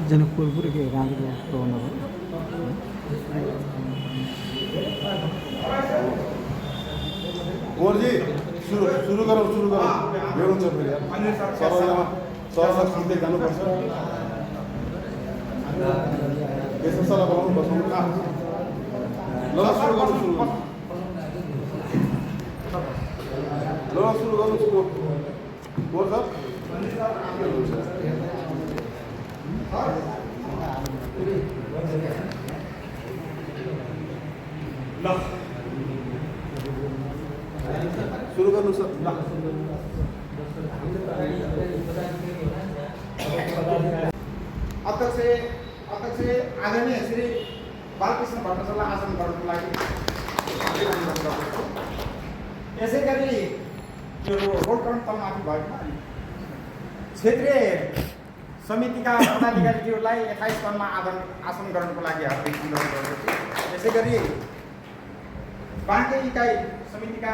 जनकपुर के राम्रो प्रबन्ध भयो। गोरजी सुरु गरौँ यो हुन्छ फेरि सरलाई सुन्दै जानुपर्छ। यसो सल्लाह गराउनु बस्नु ल सुरु गरौँ गोर सर सुरु गर्नु सर। अध्यक्ष आदरणीय श्री बालकृष्ण भट्टाचार्यलाई आसन गर्नको लागि यसै गरी यो रोड करण त माथि भएको क्षेत्रीय समितिका पदाधिकारीज्यूलाई यथास्थानमा आसन गर्नको लागि हार्दिक अनुरोध गर्दछु। यसै गरी बाँके इकाइ समितिका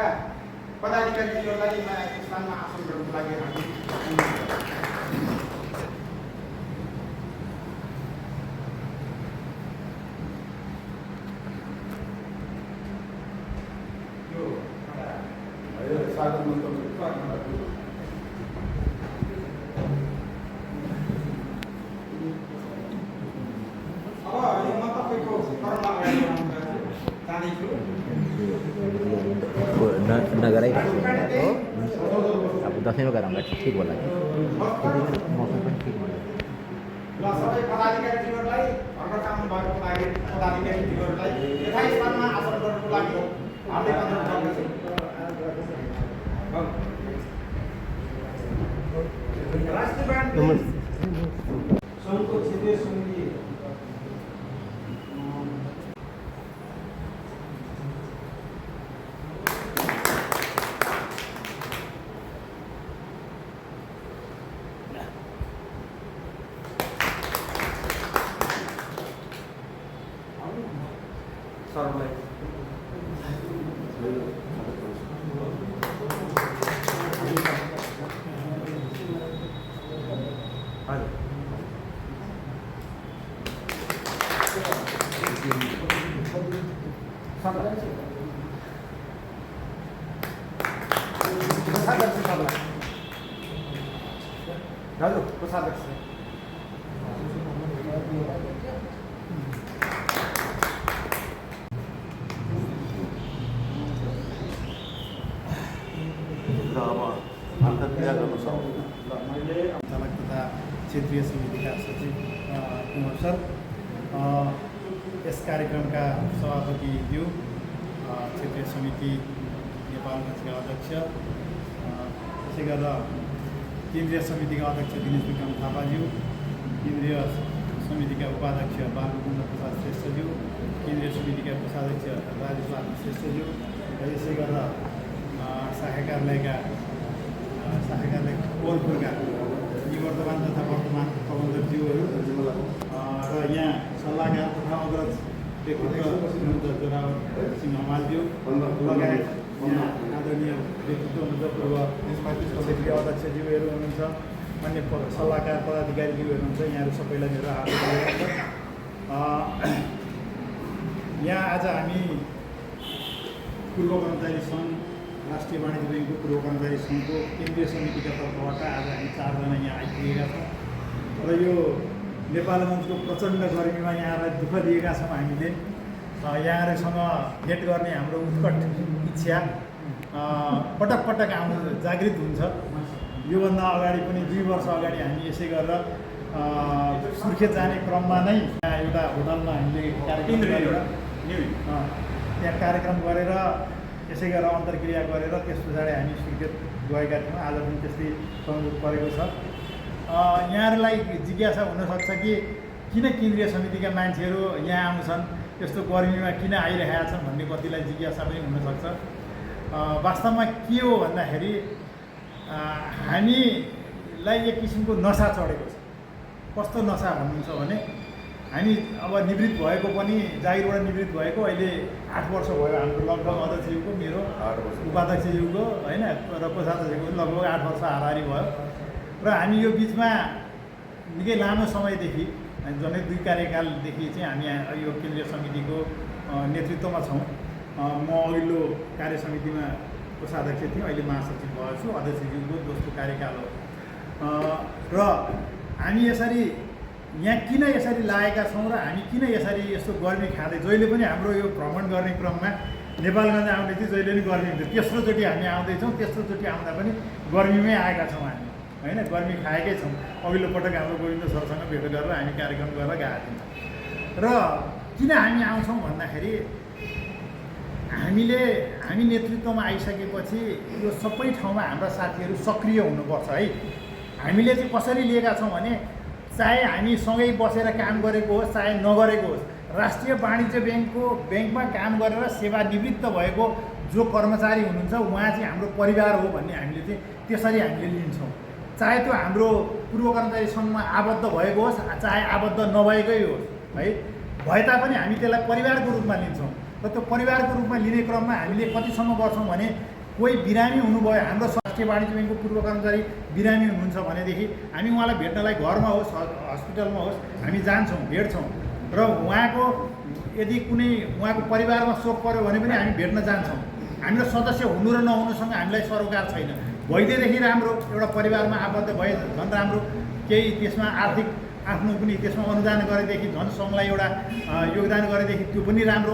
पदाधिकारीज्यूलाई नयाँ स्थानमा आसन गर्नको लागि हार्दिक नगरै अब दसैँमा गरौँला ठिक होला मौसम पनि ठिक होला। र सबै पदाधिकारीज्यूहरूलाई भर्खर काम भएको पदाधिकारीज्यूहरूलाई यथास्थानमा आसन गर्नको लागि हार्दिक अनुरोध गर्दछु। राष्ट्रिय ब्यान्ड सङ्घको क्षेत्रीय समिति सरलाई दाजु कोषाध्यक्ष अन्तर्क्रिया गर्न सक्छु। मैले चालक तथा क्षेत्रीय समितिका सचिव कुमार सर, यस कार्यक्रमका सभापतिज्यू, क्षेत्रीय समिति नेपालगञ्जका अध्यक्ष, त्यसै गरेर केन्द्रीय समितिका अध्यक्ष दिनेश विक्रम थापाज्यू, केन्द्रीय समितिका उपाध्यक्ष बालमुकुन्द प्रसाद श्रेष्ठज्यू, केन्द्रीय समितिका कोषाध्यक्ष राजेश लामा श्रेष्ठज्यू, र यसै गरेर शाखा कार्यालय कोलपुरका निवर्तमान तथा वर्तमान प्रबन्धकज्यूहरू र यहाँ सल्लाहकार तथा अग्रज व्यक्तित्व हुनुहुन्छ जोरावर सिंह हमालज्यू लगायत यहाँ आदरणीय व्यक्तित्व हुनुहुन्छ पूर्व क्षेत्रीय अध्यक्षज्यूहरू हुनुहुन्छ, अन्य सल्लाहकार पदाधिकारीज्यूहरू हुनुहुन्छ। यहाँहरू सबैलाई मेरो हार्दिक धन्यवाद छ। यहाँ आज हामी पूर्व कर्मचारी सङ्घ राष्ट्रिय वाणिज्य ब्याङ्कको पूर्व कर्मचारी सङ्घको केन्द्रीय समितिका तर्फबाट आज हामी 4 जना यहाँ आइपुगेका छौँ र यो नेपालगञ्जको प्रचण्ड गर्मीमा यहाँलाई दुःख दिएका छौँ। हामीले यहाँहरूसँग भेट गर्ने हाम्रो उत्कट इच्छा पटक पटक आउनु जागृत हुन्छ। योभन्दा अगाडि पनि 2 वर्ष अगाडि हामी यसै गरेर सुर्खेत जाने क्रममा नै एउटा होटलमा हामीले कार्यक्रम गरेर त्यहाँ कार्यक्रम गरेर यसै गरेर अन्तर्क्रिया गरेर त्यस पछाडि हामी सुर्खेत गएका थियौँ। आज पनि त्यस्तै संयोग परेको छ। यहाँहरूलाई जिज्ञासा हुनसक्छ कि किन केन्द्रीय समितिका मान्छेहरू यहाँ आउँछन्, यस्तो गर्मीमा किन आइरहेका छन् भन्ने कतिलाई जिज्ञासा पनि हुनसक्छ। वास्तवमा के हो भन्दाखेरि हामीलाई एक किसिमको नसा चढेको छ। कस्तो नसा भन्नुहुन्छ भने हामी अब निवृत्त भएको पनि जागिरबाट निवृत्त भएको अहिले 8 वर्ष भयो। हाम्रो लगभग अध्यक्षज्यूको मेरो उपाध्यक्षज्यूको होइन र कोषाध्यक्षको लगभग 8 वर्ष हाराहारी भयो र हामी यो बिचमा निकै लामो समयदेखि झन्डै 2 कार्यकालदेखि चाहिँ हामी यो केन्द्रीय समितिको नेतृत्वमा छौँ। म अघिल्लो कार्य समितिमा कोषाध्यक्ष थिएँ, अहिले महासचिव भएको छु। अध्यक्षज्यूको दोस्रो कार्यकाल हो र हामी यसरी यहाँ किन यसरी लागेका छौँ र हामी किन यसरी यस्तो गर्मी खाँदै जहिले पनि हाम्रो यो भ्रमण गर्ने क्रममा नेपालगञ्ज आउने चाहिँ जहिले पनि गर्मी हुन्थ्यो। तेस्रोचोटि हामी आउँदैछौँ, तेस्रोचोटि आउँदा पनि गर्मीमै आएका छौँ हामी, होइन, गर्मी खाएकै छौँ। अघिल्लो पटक हाम्रो गोविन्द सरसँग भेट गरेर हामी कार्यक्रम गरेर गएका थियौँ। र किन हामी आउँछौँ भन्दाखेरि हामी नेतृत्वमा आइसकेपछि यो सबै ठाउँमा हाम्रा साथीहरू सक्रिय हुनुपर्छ है। हामीले चाहिँ कसरी लिएका छौँ भने चाहे हामी सँगै बसेर काम गरेको होस् चाहे नगरेको होस्, राष्ट्रिय वाणिज्य ब्याङ्कमा काम गरेर सेवानिवृत्त भएको जो कर्मचारी हुनुहुन्छ उहाँ चाहिँ हाम्रो परिवार हो भन्ने हामीले चाहिँ त्यसरी हामीले लिन्छौँ। चाहे त्यो हाम्रो पूर्व कर्मचारी सङ्घमा आबद्ध भएको होस् चाहे आबद्ध नभएकै होस् है, भए तापनि हामी त्यसलाई परिवारको रूपमा लिन्छौँ। र त्यो परिवारको रूपमा लिने क्रममा हामीले कतिसम्म गर्छौँ भने कोही बिरामी हुनुभयो, हाम्रो राष्ट्रिय वाणिज्य ब्याङ्कको पूर्व कर्मचारी बिरामी हुनुहुन्छ भनेदेखि हामी उहाँलाई भेट्नलाई घरमा होस् हस्पिटलमा होस् हामी जान्छौँ, भेट्छौँ। र उहाँको यदि कुनै उहाँको परिवारमा शोक पऱ्यो भने पनि हामी भेट्न जान्छौँ। हाम्रो सदस्य हुनु र नहुनुसँग हामीलाई सरोकार छैन। भइदिएदेखि राम्रो, एउटा परिवारमा आबद्ध भए झन् राम्रो। केही त्यसमा आर्थिक आफ्नो पनि त्यसमा अनुदान गरेदेखि झन् सङ्घलाई एउटा योगदान गरेदेखि त्यो पनि राम्रो।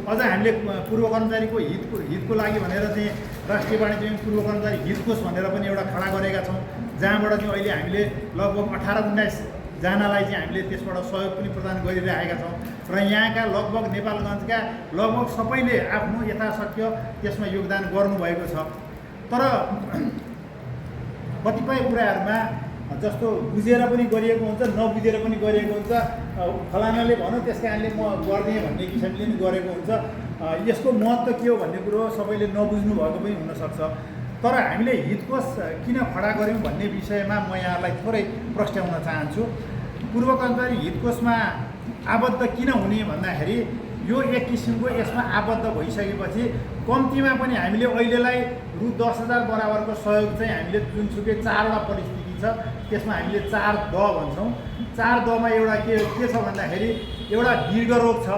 अझ हामीले पूर्व कर्मचारीको हितको लागि भनेर चाहिँ राष्ट्रिय वाणिज्य ब्याङ्क पूर्व कर्मचारी हित कोष भनेर पनि एउटा खडा गरेका छौँ, जहाँबाट चाहिँ अहिले हामीले लगभग 18-19 जनालाई चाहिँ हामीले त्यसबाट सहयोग पनि प्रदान गरिरहेका छौँ। र यहाँका लगभग नेपालगञ्जका लगभग सबैले आफ्नो यथाशक्य त्यसमा योगदान गर्नुभएको छ। तर कतिपय कुराहरूमा जस्तो बुझेर पनि गरिएको हुन्छ, नबुझेर पनि गरिएको हुन्छ। फलानाले भन्यो त्यस कारणले म गरिदिएँ भन्ने किसिमले पनि गरेको हुन्छ। यसको महत्त्व के हो भन्ने कुरो सबैले नबुझ्नु भएको पनि हुनसक्छ। तर हामीले हितकोष किन खडा गऱ्यौँ भन्ने विषयमा म यहाँलाई थोरै प्रस्ट्याउन चाहन्छु। पूर्व कर्मचारी हितकोषमा आबद्ध किन हुने भन्दाखेरि यो एक किसिमको यसमा आबद्ध भइसकेपछि कम्तीमा पनि हामीले अहिलेलाई रु 10,000 बराबरको सहयोग चाहिँ हामीले जुनसुकै 4वटा परिस्थिति छ त्यसमा हामीले 4 द भन्छौँ। 4 दमा एउटा के छ भन्दाखेरि एउटा दीर्घ रोग छ,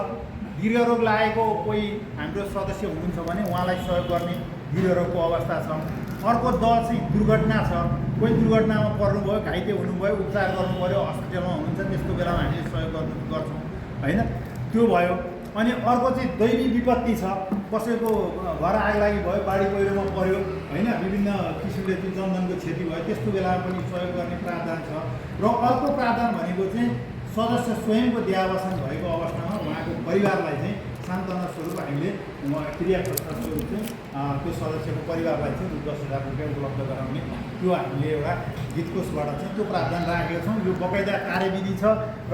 दीर्घ रोग लागेको कोही हाम्रो सदस्य हुनुहुन्छ भने उहाँलाई सहयोग गर्ने दीर्घ रोगको अवस्था छ। अर्को द चाहिँ दुर्घटना छ, कोही दुर्घटनामा पर्नुभयो, घाइते हुनुभयो, उपचार गर्नु पऱ्यो, हस्पिटलमा हुनुहुन्छ, त्यस्तो बेलामा हामीले सहयोग गर्छौँ, होइन, त्यो भयो। अनि अर्को चाहिँ दैवी विपत्ति छ, कसैको घर आगलागी भयो, बाढी पहिरोमा पऱ्यो, होइन, विभिन्न किसिमले चाहिँ जनधनको क्षति भयो, त्यस्तो बेलामा पनि सहयोग गर्ने प्रावधान छ। र अर्को प्रावधान भनेको चाहिँ सदस्य स्वयंको देहावसान भएको अवस्थामा उहाँको परिवारलाई चाहिँ सान्त्वना स्वरूप हामीले क्रियाकर्ता स्वरूप चाहिँ त्यो सदस्यको परिवारलाई चाहिँ रु 10,000 रुपियाँ उपलब्ध गराउने त्यो हामीले एउटा हितकोषबाट चाहिँ त्यो प्रावधान राखेका छौँ। यो बकाइदा कार्यविधि छ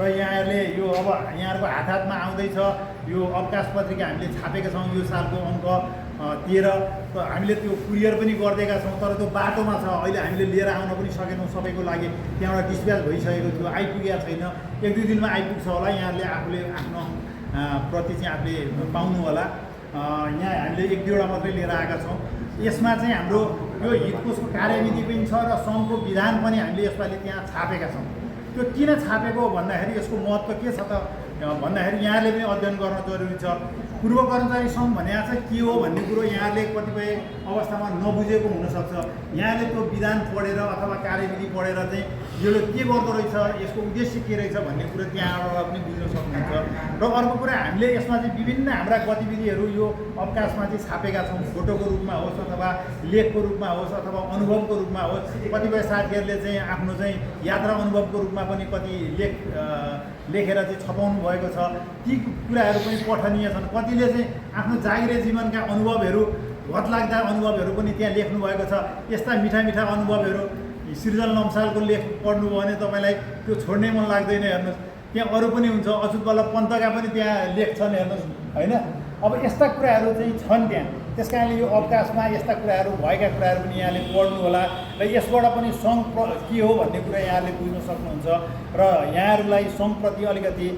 र यहाँहरूले यो अब यहाँहरूको हातमा आउँदैछ यो अवकाश पत्रिका हामीले छापेका छौँ। यो सालको अङ्क 13 हामीले त्यो कुरियर पनि गरिदिएका छौँ, तर त्यो बाटोमा छ, अहिले हामीले लिएर आउन पनि सकेनौँ सबैको लागि। त्यहाँबाट डिस्प्याच भइसकेको थियो, आइपुगेको छैन, 1-2 दिनमा आइपुग्छ होला। यहाँहरूले आफूले आफ्नो प्रति चाहिँ आफूले पाउनु होला। यहाँ हामीले 1-2वटा मात्रै लिएर आएका छौँ। यसमा चाहिँ हाम्रो यो हितकोषको कार्यविधि पनि छ र सङ्घको विधान पनि हामीले यसपालि त्यहाँ छापेका छौँ। त्यो किन छापेको भन्दाखेरि यसको महत्त्व के छ त भन्दाखेरि यहाँले पनि अध्ययन गर्न जरुरी छ। पूर्व कर्मचारी सङ्घ भनेको चाहिँ के हो भन्ने कुरो यहाँले कतिपय अवस्थामा नबुझेको हुनसक्छ। यहाँले त्यो विधान पढेर अथवा कार्यविधि पढेर चाहिँ यो के गर्दो रहेछ, यसको उद्देश्य के रहेछ भन्ने कुरो त्यहाँबाट पनि बुझ्न सक्नुहुन्छ। र अर्को कुरा हामीले यसमा चाहिँ विभिन्न हाम्रा गतिविधिहरू यो अवकाशमा चाहिँ छापेका छौँ, फोटोको रूपमा होस् अथवा लेखको रूपमा होस् अथवा अनुभवको रूपमा होस्। कतिपय साथीहरूले चाहिँ आफ्नो चाहिँ यात्रा अनुभवको रूपमा पनि कति लेखेर चाहिँ छपाउनु भएको छ। ती कुराहरू पनि पठनीय छन्। कतिले चाहिँ आफ्नो जागिरे जीवनका अनुभवहरू, घतलाग्दा अनुभवहरू पनि त्यहाँ लेख्नु भएको छ। यस्ता मिठा मिठा अनुभवहरू सृजन लम्सालको लेख पढ्नुभयो भने तपाईँलाई त्यो छोड्नै मन लाग्दैन। हेर्नुहोस् त्यहाँ अरू पनि हुन्छ, अच्युत बल्लभ पन्तका पनि त्यहाँ लेख छन्, हेर्नुहोस्, होइन। अब यस्ता कुराहरू चाहिँ छन् त्यहाँ। त्यस कारणले यो अवकाशमा यस्ता कुराहरू भएका कुराहरू पनि यहाँले पढ्नु होला र यसबाट पनि सङ्घ के हो भन्ने कुरा यहाँले बुझ्न सक्नुहुन्छ। र यहाँहरूलाई सङ्घप्रति अलिकति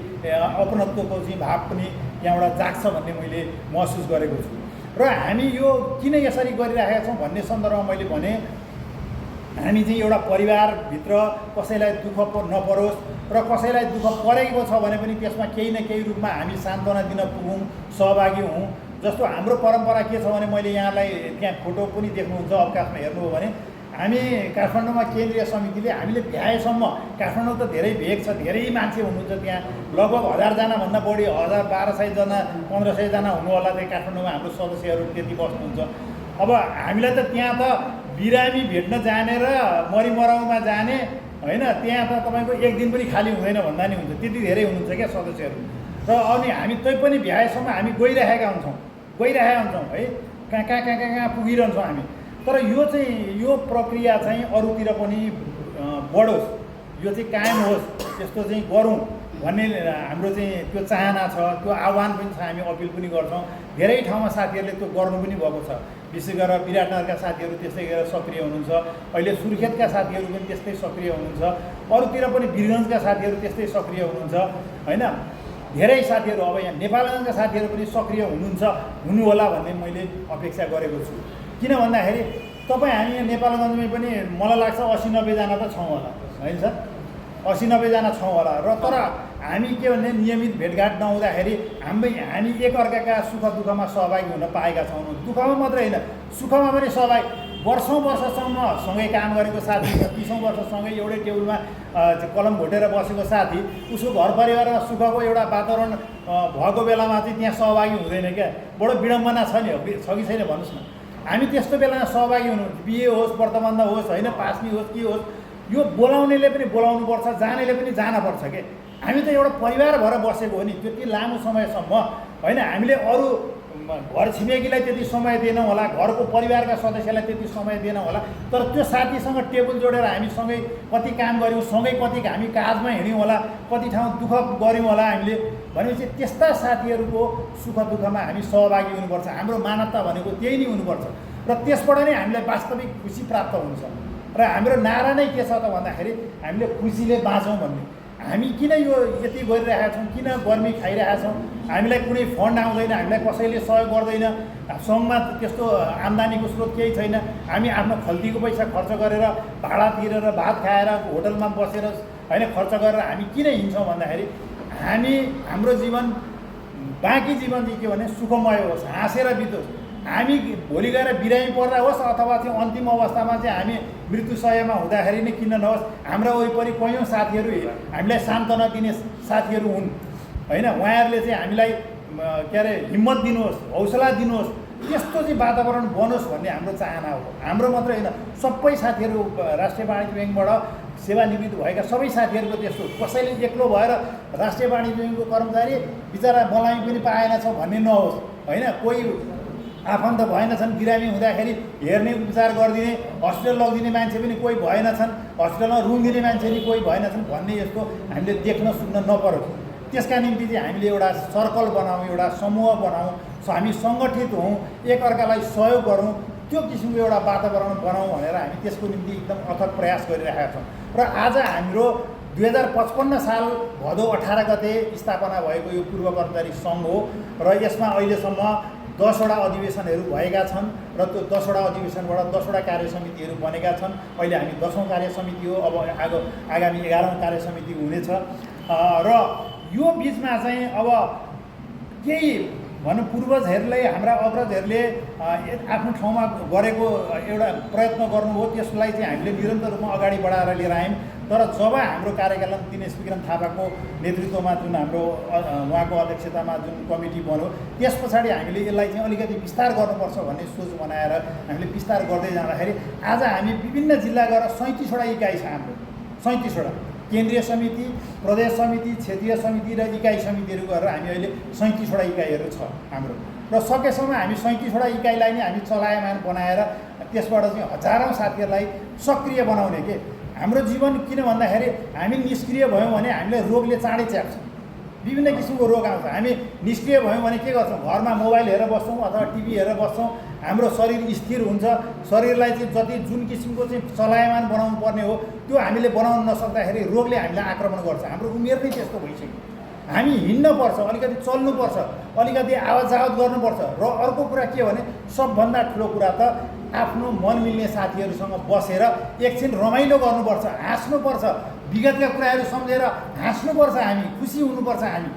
अपनत्वको चाहिँ भाव पनि यहाँबाट जाग्छ भन्ने मैले महसुस गरेको छु। र हामी यो किन यसरी गरिरहेका छौँ भन्ने सन्दर्भमा मैले भने हामी चाहिँ एउटा परिवारभित्र कसैलाई दुःख नपरोस्, र कसैलाई दुःख परेको छ भने पनि त्यसमा केही न केही रूपमा हामी सान्त्वना दिन पुगौँ, सहभागी हौँ। जस्तो हाम्रो परम्परा के छ भने मैले यहाँलाई त्यहाँ फोटो पनि देख्नुहुन्छ अवकाशमा हेर्नु हो भने हामी काठमाडौँमा केन्द्रीय समितिले हामीले भ्याएसम्म, काठमाडौँ त धेरै भेग छ, धेरै मान्छे हुनुहुन्छ त्यहाँ, लगभग 1000जनाभन्दा बढी 1200 जना 1500 जना हुनु होला त्यहाँ काठमाडौँमा हाम्रो सदस्यहरू त्यति बस्नुहुन्छ। अब हामीलाई त त्यहाँ त बिरामी भेट्न जाने र मरिमराउमा जाने होइन, त्यहाँ त तपाईँको एक दिन पनि खाली हुँदैन भन्दा नि हुन्छ, त्यति धेरै हुनुहुन्छ क्या सदस्यहरू। र अनि हामी तै पनि भ्याएसम्म हामी गइरहेका हुन्छौँ है, कहाँ पुगिरहन्छौँ हामी। तर यो चाहिँ यो प्रक्रिया चाहिँ अरूतिर पनि बढोस्, यो चाहिँ कायम होस्, त्यस्तो चाहिँ गरौँ भन्ने हाम्रो चाहिँ त्यो चाहना छ, त्यो आह्वान पनि छ, हामी अपिल पनि गर्छौँ। धेरै ठाउँमा साथीहरूले त्यो गर्नु पनि भएको छ, विशेष गरेर विराटनगरका साथीहरू त्यस्तै गरेर सक्रिय हुनुहुन्छ, अहिले सुर्खेतका साथीहरू पनि त्यस्तै सक्रिय हुनुहुन्छ, अरूतिर पनि वीरगञ्जका साथीहरू त्यस्तै सक्रिय हुनुहुन्छ होइन। धेरै साथीहरू अब यहाँ नेपालगञ्जका साथीहरू पनि सक्रिय हुनु होला भन्ने मैले अपेक्षा गरेको छु। किन भन्दाखेरि तपाईँ हामी यहाँ नेपालगञ्जमै पनि मलाई लाग्छ 80-90 जना त छौँ होला होइन सर, 80-90 जना छौँ होला। र तर हामी के भने नियमित भेटघाट नहुँदाखेरि हामी एकअर्काका सुख दुःखमा सहभागी हुन पाएका छौँ। दुःखमा मात्रै होइन, सुखमा पनि सहभागी, वर्षौँ सँगै काम गरेको साथी, 30औं वर्षसँगै एउटै टेबलमा कलम घोटेर बसेको साथी, उसको घर परिवारमा सुखको एउटा वातावरण भएको बेलामा चाहिँ त्यहाँ सहभागी हुँदैन क्या, बडो विडम्बना छ नि, छ कि छैन भन्नुहोस् न। हामी त्यस्तो बेलामा सहभागी हुनु, बिहे होस्, वर्तमानमा होस् होइन, पास्नी होस् के होस्, यो बोलाउनेले पनि बोलाउनुपर्छ, जानेले पनि जानपर्छ के। हामी त एउटा परिवार भएर बसेको हो नि, त्यति लामो समयसम्म होइन। हामीले अरू घर छिमेकीलाई त्यति समय दिएनौँ होला, घरको परिवारका सदस्यलाई त्यति समय दिएनौँ होला, तर त्यो साथीसँग टेबल जोडेर हामी सँगै कति काम गऱ्यौँ, सँगै कति हामी काजमा हिँड्यौँ होला, कति ठाउँ दुःख गऱ्यौँ होला हामीले, भनेपछि त्यस्ता साथीहरूको सुख दुःखमा हामी सहभागी हुनुपर्छ। हाम्रो मानवता भनेको त्यही नै हुनुपर्छ र त्यसबाट नै हामीलाई वास्तविक खुसी प्राप्त हुन्छ। र हाम्रो नारा नै के छ त भन्दाखेरि हामीले खुसीले बाँचौँ भन्ने। हामी किन यो यति गरिरहेका छौँ, किन गर्मी खाइरहेका छौँ, हामीलाई कुनै फन्ड आउँदैन, हामीलाई कसैले सहयोग गर्दैन, सङ्घमा त्यस्तो आम्दानीको स्रोत केही छैन, हामी आफ्नो खल्तीको पैसा खर्च गरेर भाडा तिरेर भात खाएर होटलमा बसेर होइन खर्च गरेर हामी किन हिँड्छौँ भन्दाखेरि हाम्रो जीवन बाँकी जीवन चाहिँ के भने सुखमय होस्, हाँसेर बितोस्। हामी भोलि गएर बिरामी पर्दा होस् अथवा चाहिँ अन्तिम अवस्थामा चाहिँ हामी मृत्युशय्यामा हुँदाखेरि नै किन नहोस्, हाम्रा वरिपरि कयौँ साथीहरू हामीलाई सान्त्वना दिने साथीहरू हुन् होइन। उहाँहरूले चाहिँ हामीलाई के अरे हिम्मत दिनुहोस्, हौसला दिनुहोस्, त्यस्तो चाहिँ वातावरण बनोस् भन्ने हाम्रो चाहना हो। हाम्रो मात्रै होइन, सबै साथीहरू राष्ट्रिय वाणिज्य ब्याङ्कबाट सेवानिवृत्त भएका सबै साथीहरूको त्यस्तो, कसैले एक्लो भएर राष्ट्रिय वाणिज्य ब्याङ्कको कर्मचारी बिचरा बलामी पनि पाएनछ भन्ने नहोस् होइन। कोही आफन्त भएनछन्, बिरामी हुँदाखेरि हेर्ने उपचार गरिदिने, हस्पिटल लगिदिने मान्छे पनि कोही भएनछन्, हस्पिटलमा रुम दिने मान्छे पनि कोही भएनछन् भन्ने यस्तो हामीले देख्न सुन्न नपरोस्। त्यसका निम्ति चाहिँ हामीले एउटा सर्कल बनाऊँ, एउटा समूह बनाऊँ, हामी सङ्गठित हौँ, एकअर्कालाई सहयोग गरौँ, त्यो किसिमको एउटा वातावरण बनाऊँ भनेर हामी त्यसको निम्ति एकदम अथक प्रयास गरिरहेका छौँ। र आज हाम्रो 2055 साल भदौ 18 गते स्थापना भएको यो पूर्व कर्मचारी सङ्घ हो र यसमा अहिलेसम्म 10वटा अधिवेशनहरू भएका छन् र त्यो 10वटा अधिवेशनबाट 10वटा कार्य समितिहरू बनेका छन्। अहिले हामी 10औँ कार्य समिति हो, अब आगामी 11औँ कार्य समिति हुनेछ। र यो बिचमा चाहिँ अब केही भनौँ पूर्वजहरूले, हाम्रा अग्रजहरूले आफ्नो ठाउँमा गरेको एउटा प्रयत्न गर्नुभयो, त्यसलाई चाहिँ हामीले निरन्तर रूपमा अगाडि बढाएर लिएर आयौँ। तर जब हाम्रो कार्यकालमा दिनेश विक्रम थापाको नेतृत्वमा जुन हाम्रो उहाँको अध्यक्षतामा जुन कमिटी बन्यो, त्यस पछाडि हामीले यसलाई चाहिँ अलिकति विस्तार गर्नुपर्छ भन्ने सोच बनाएर हामीले विस्तार गर्दै जाँदाखेरि आज हामी विभिन्न जिल्ला गएर 37वटा इकाइ छ हाम्रो, 37वटा केन्द्रीय समिति, प्रदेश समिति, क्षेत्रीय समिति र इकाइ समितिहरू गरेर हामी अहिले 37वटा इकाइहरू छ हाम्रो। र सकेसम्म हामी 37वटा इकाइलाई नै हामी चलायमान बनाएर त्यसबाट चाहिँ हजारौँ साथीहरूलाई सक्रिय बनाउने के। हाम्रो जीवन किन भन्दाखेरि हामी निष्क्रिय भयौँ भने हामीलाई रोगले चाँडै च्याप्छ, विभिन्न किसिमको रोग आउँछ। हामी निष्क्रिय भयौँ भने के गर्छौँ, घरमा मोबाइल हेरेर बस्छौँ अथवा टिभी हेरेर बस्छौँ, हाम्रो शरीर स्थिर हुन्छ। शरीरलाई चाहिँ जति जुन किसिमको चाहिँ चलायमान बनाउनु पर्ने हो त्यो हामीले बनाउन नसक्दाखेरि रोगले हामीलाई आक्रमण गर्छ। हाम्रो उमेर नै त्यस्तो भइसक्यो, हामी हिँड्नुपर्छ, अलिकति चल्नुपर्छ, अलिकति आवत जावत गर्नुपर्छ। र अर्को कुरा के भने सबभन्दा ठुलो कुरा त आफ्नो मन मिल्ने साथीहरूसँग बसेर एकछिन रमाइलो गर्नुपर्छ, हाँस्नुपर्छ, विगतका कुराहरू सम्झेर हाँस्नुपर्छ हामी, खुसी हुनुपर्छ हामी।